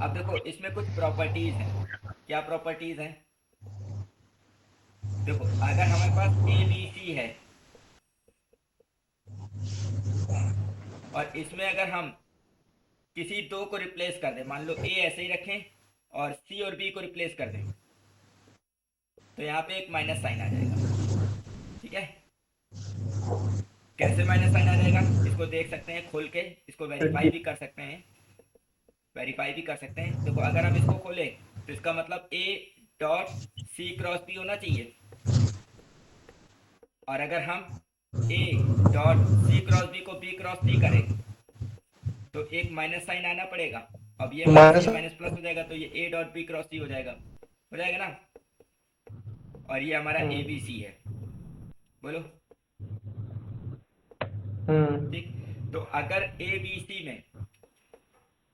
अब देखो इसमें कुछ प्रॉपर्टीज हैं, क्या प्रॉपर्टीज हैं, देखो अगर हमारे पास ए बी सी है और इसमें अगर हम किसी दो को रिप्लेस कर दें, मान लो ए ऐसे ही रखें और सी और बी को रिप्लेस कर दें, तो यहाँ पे एक माइनस साइन आ जाएगा, ठीक है। कैसे माइनस साइन आ जाएगा, इसको देख सकते हैं खोल के, इसको वेरीफाई भी कर सकते हैं, वेरीफाई भी कर सकते हैं, देखो अगर हम इसको खोलें तो इसका मतलब A dot C cross B होना चाहिए, और अगर हम A dot C cross B को बी क्रॉस सी करें तो एक माइनस साइन आना पड़ेगा, अब ये माइनस प्लस हो जाएगा, तो ये ए डॉट बी क्रॉस सी हो जाएगा ना, और ये हमारा ए बी सी है, बोलो, ठीक। तो अगर ए बी सी में,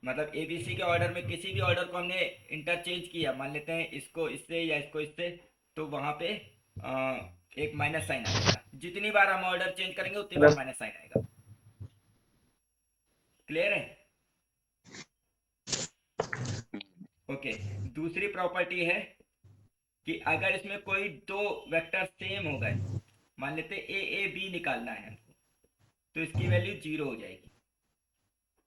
मतलब ए बी सी के ऑर्डर में किसी भी ऑर्डर को हमने इंटरचेंज किया, मान लेते हैं इसको इससे या इसको इससे, तो वहां पे एक माइनस साइन आ जाएगा, जितनी बार हम ऑर्डर चेंज करेंगे उतनी बार माइनस साइन आएगा, क्लियर है। ओके, दूसरी प्रॉपर्टी है कि अगर इसमें कोई दो वेक्टर सेम हो गए, मान लेते ए ए बी निकालना है हमको, तो इसकी वैल्यू 0 हो जाएगी,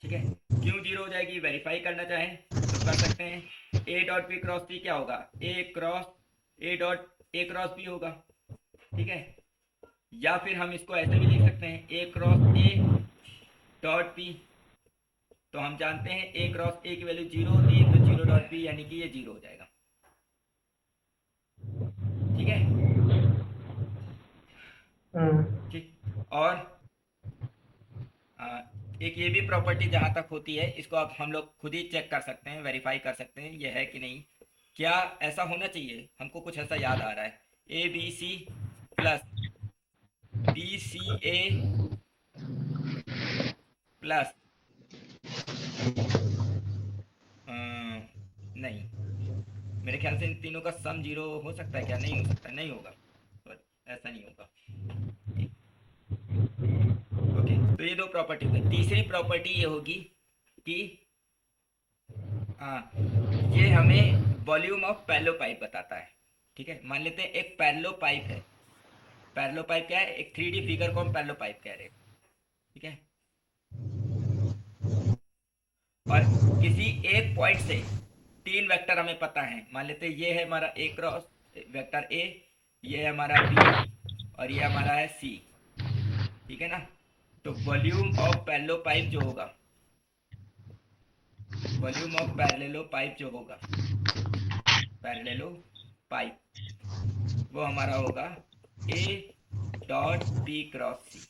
ठीक है। क्यों 0 हो जाएगी, वेरीफाई करना चाहें तो कर सकते हैं, A dot B cross C क्या होगा, A dot A cross B होगा, ठीक है। या फिर हम इसको ऐसे भी लिख सकते हैं, ए क्रॉस ए डॉट बी, तो हम जानते हैं ए क्रॉस ए की वैल्यू 0 होती है, तो 0 डॉट बी यानी कि ये 0 हो जाएगा, ठीक है, ठीक। और एक ये भी प्रॉपर्टी जहां तक होती है, इसको आप हम लोग खुद ही चेक कर सकते हैं, वेरीफाई कर सकते हैं ये है कि नहीं, क्या ऐसा होना चाहिए, हमको कुछ ऐसा याद आ रहा है, A B C plus B C A plus नहीं, मेरे ख्याल से इन तीनों का सम 0 हो सकता है क्या? नहीं हो सकता, नहीं होगा, पर ऐसा नहीं होगा। ओके, तो ये दो प्रॉपर्टी हो गई। तीसरी प्रॉपर्टी ये होगी कि हाँ, ये हमें वॉल्यूम ऑफ पैरेलल पाइप बताता है। ठीक है, मान लेते हैं एक पैरेलल पाइप है। पैरेलल पाइप क्या है? एक 3D फिगर को हम पैरेलल पाइप कह रहे हैं। ठीक है, और किसी एक पॉइंट से तीन वेक्टर हमें पता है। मान लेते हैं ये है हमारा ए क्रॉस वेक्टर ए, ये है हमारा बी, और ये हमारा है सी। ठीक है ना? तो वॉल्यूम ऑफ पैरेलल पाइप जो होगा, वॉल्यूम ऑफ पैरेलल पाइप जो होगा, पैरेलल पाइप, वो हमारा होगा A dot B cross C.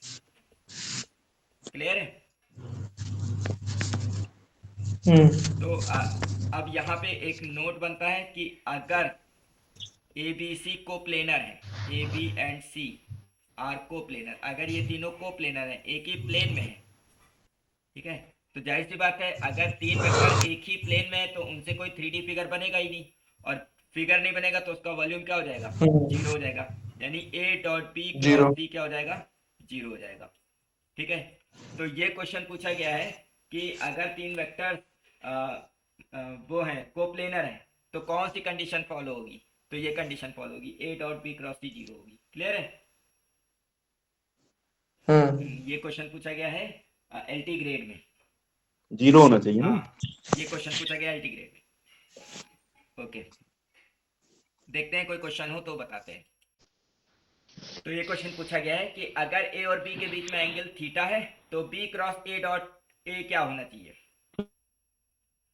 Clear है? तो अब यहाँ पे एक नोट बनता है कि अगर ए बी सी कोप्लेनर है, A B and C are coplanar, अगर ये तीनों कोप्लेनर है, एक ही प्लेन में है, ठीक है, तो जाहिर सी बात है अगर तीन वेक्टर एक ही प्लेन में है तो उनसे कोई 3D फिगर बनेगा ही नहीं, और फिगर नहीं बनेगा तो उसका वॉल्यूम क्या हो जाएगा? 0 हो जाएगा। यानी ए डॉट बी क्रॉस सी क्या हो जाएगा? 0 हो जाएगा। ठीक है, तो ये क्वेश्चन पूछा गया है कि अगर तीन वेक्टर वो हैं, कोप्लेनर है, तो कौन सी कंडीशन फॉलो होगी? तो ये कंडीशन फॉलो होगी, ए डॉट बी क्रॉस सी 0 होगी। क्लियर है? ये क्वेश्चन पूछा गया है एलटी ग्रेड में। 0 होना चाहिए ना? हाँ, ये क्वेश्चन पूछा गया एलटी ग्रेड में। ओके, देखते हैं कोई क्वेश्चन हो तो बताते हैं। तो ये क्वेश्चन पूछा गया है कि अगर ए और बी के बीच में एंगल थीटा है तो B cross A dot A क्या होना चाहिए?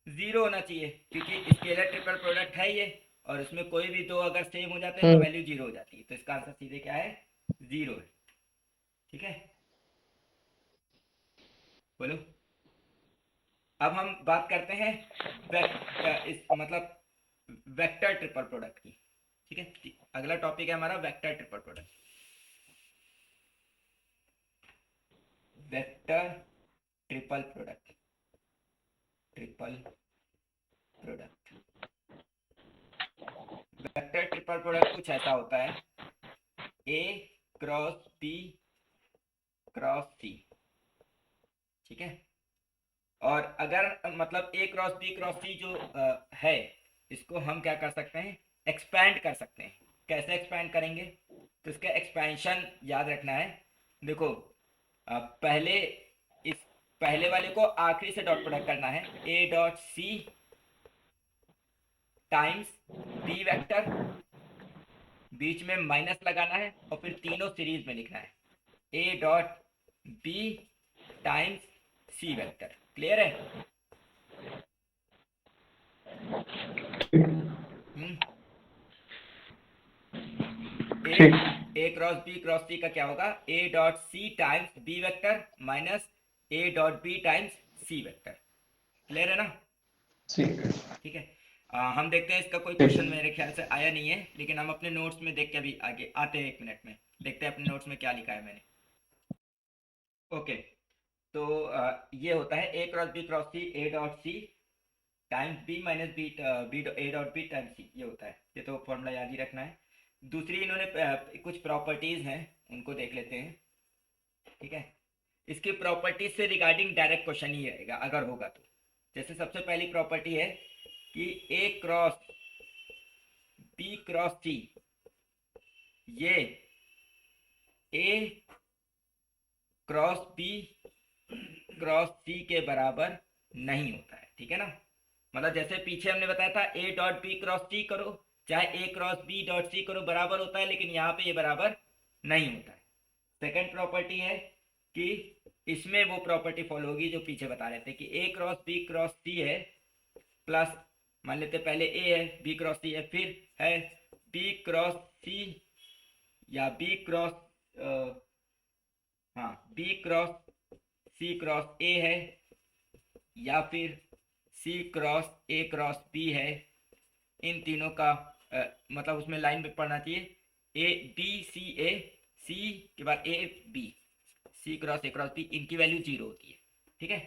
0 होना चाहिए, क्योंकि स्केलर ट्रिपल प्रोडक्ट है ये, और उसमें कोई भी दो अगर सेम हो जाते हैं तो वैल्यू 0 हो जाती है। तो इसका आंसर सीधे क्या है? 0 है। ठीक है, बोलो। अब हम बात करते हैं मतलब वेक्टर ट्रिपल प्रोडक्ट की। ठीक है, अगला टॉपिक है हमारा vector triple product. Vector triple product, triple product, vector triple product कुछ ऐसा होता है, A cross B cross C. ठीक है, और अगर मतलब ए क्रॉस बी क्रॉस सी जो है, इसको हम क्या कर सकते हैं? एक्सपैंड कर सकते हैं। कैसे एक्सपैंड करेंगे? तो इसका एक्सपेंशन याद रखना है। देखो, पहले इस पहले वाले को आखिरी से डॉट प्रोडक्ट करना है, A dot C times B vector, बीच में माइनस लगाना है, और फिर तीनों सीरीज में लिखना है, A dot B times C vector. Clear है? ए क्रॉस बी का क्या होगा? A dot C times B vector minus A dot B times C vector. Clear है ना? ठीक है, हम देखते हैं, इसका कोई क्वेश्चन मेरे ख्याल से आया नहीं है, लेकिन हम अपने नोट्स में देख के अभी आगे आते हैं। 1 मिनट में देखते हैं अपने नोट्स में क्या लिखा है मैंने। ओके, तो ये होता है A cross C, A dot C times B minus B A dot B times C, ये होता है। ये तो फॉर्मूला याद ही रखना है। दूसरी इन्होंने कुछ प्रॉपर्टीज हैं, उनको देख लेते हैं। ठीक है, इसकी प्रॉपर्टीज से रिगार्डिंग डायरेक्ट क्वेश्चन ही आएगा अगर होगा तो। जैसे सबसे पहली प्रॉपर्टी है कि ए क्रॉस बी क्रॉस सी, ये ए क्रॉस बी क्रॉस सी के बराबर नहीं होता है। ठीक है ना? मतलब जैसे पीछे हमने बताया था ए डॉट बी क्रॉस सी करो, चाहे ए क्रॉस बी डॉट सी करो, बराबर होता है, लेकिन यहाँ पे ये बराबर नहीं होता है। सेकंड प्रॉपर्टी है कि इसमें वो प्रॉपर्टी फॉलो होगी जो पीछे बता रहे थे कि ए क्रॉस बी क्रॉस सी है, प्लस मान लेते पहले ए है, बी क्रॉस सी है, फिर है बी क्रॉस सी या बी क्रॉस हाँ B cross C cross A है, या फिर C cross A cross B है। इन तीनों का मतलब उसमें लाइन पे पढ़ना चाहिए ए बी सी ए सी के बाद A B, C cross A cross B, इनकी वैल्यू 0 होती है। ठीक है,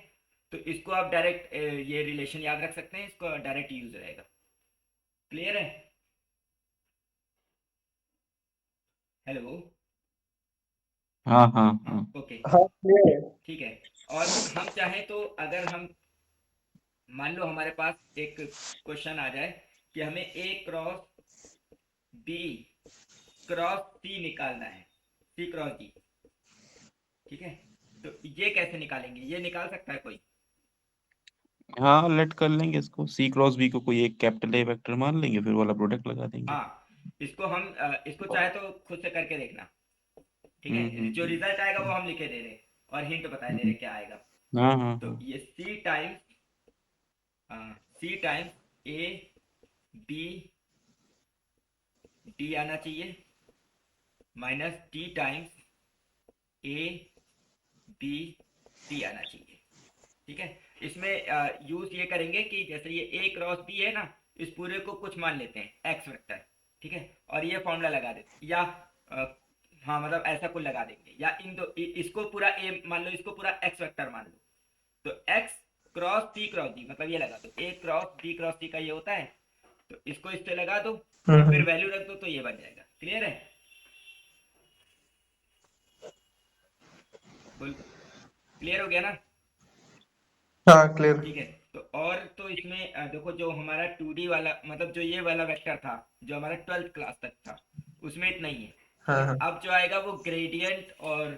तो इसको आप डायरेक्ट ये रिलेशन याद रख सकते हैं, इसको डायरेक्ट यूज रहेगा। क्लियर है? हेलो। हाँ हाँ हाँ। ओके, हाँ क्लियर है। ठीक है। और हम चाहें तो अगर हम मान लो हमारे पास एक क्वेश्चन आ जाए कि हमें ए क्रॉस बी क्रॉस सी निकालना है, सी क्रॉस डी। ठीक है, तो ये कैसे निकालेंगे? ये निकाल सकता है कोई? हाँ लेट कर लेंगे इसको, सी क्रॉस बी को कोई एक कैपिटल ए वेक्टर मान लेंगे, फिर वाला प्रोडक्ट लगा देंगे। हाँ, इसको हम इसको चाहे तो खुद से करके देखना। ठीक है, जो रिजल्ट आएगा वो हम लिखे दे रहे और हिंट बता दे रहे क्या आएगा। हाँ हाँ तो हाँ। ये C times A B D आना चाहिए, minus T times A B C आना चाहिए। ठीक है, इसमें यूज ये करेंगे कि जैसे ये ए क्रॉस बी है ना, इस पूरे को कुछ मान लेते हैं एक्स वेक्टर। ठीक है, और ये फॉर्मूला लगा देते हैं, या हाँ मतलब ऐसा कुछ लगा देंगे, या इन दो इसको पूरा ए मान लो, इसको पूरा एक्स वेक्टर मान लो। तो x cross C cross D मतलब ये लगा दो, ए क्रॉस बी क्रॉस सी का ये होता है, तो इसको इससे लगा दो और फिर वैल्यू रख दो, तो ये बन जाएगा। क्लियर है? बोल, क्लियर हो गया ना? हाँ क्लियर। ठीक है, तो और तो इसमें देखो जो हमारा 2D वाला मतलब जो ये वाला वेक्टर था, जो हमारा 12th क्लास तक था, उसमें इतना ही है। हाँ हाँ। अब जो आएगा वो ग्रेडियंट और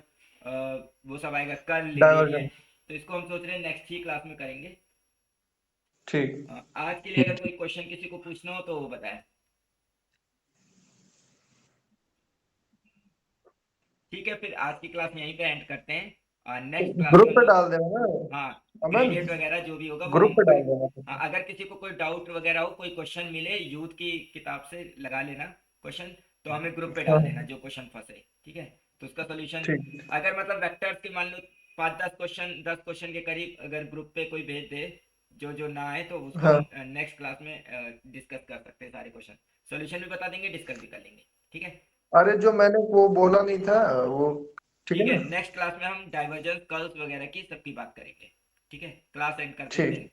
वो सब आएगा, कर्ल, डाइवर्जेंस। ग्रेडियंट। तो इसको हम सोच रहे हैं नेक्स्ट ही क्लास में करेंगे। ठीक। आज के लिए अगर कोई क्वेश्चन किसी को पूछना हो तो वो बताए। ठीक है, फिर आज की क्लास यहीं पे एंड करते हैं। नेक्स्ट क्लास ग्रुप में पे हम लोग डाल देना ना हाँ अमन, ग्रेडियंट वगैरह जो भी होगा वो ग्रुप हम पे डाल करेंगे। देना। हाँ, अगर किसी को कोई डाउट वगैरह हो, कोई क्वेश्चन मिले यूथ की किताब से लगा लेना क्वेश्चन, तो हमें ग्रुप पे हाँ डाल देना जो क्वेश्चन फंसे। ठीक है, तो उसका सोल्यूशन ठीक। अगर मतलब वेक्टर्स के मान लो 5-10 क्वेश्चन के करीब अगर ग्रुप पे कोई भेज दे, जो जो ना आए तो उसको हाँ हम नेक्स्ट क्लास में डिस्कस कर सकते हैं, सारे क्वेश्चन सोल्यूशन भी बता देंगे, डिस्कस भी कर लेंगे। ठीक है, अरे जो मैंने वो बोला नहीं था वो, ठीक है ठीक है। ना? नेक्स्ट क्लास में हम डाइवर्जेंस, कर्ल्स वगैरह की सबकी बात करेंगे। ठीक है, क्लास एंड कर देते ठीक। हैं।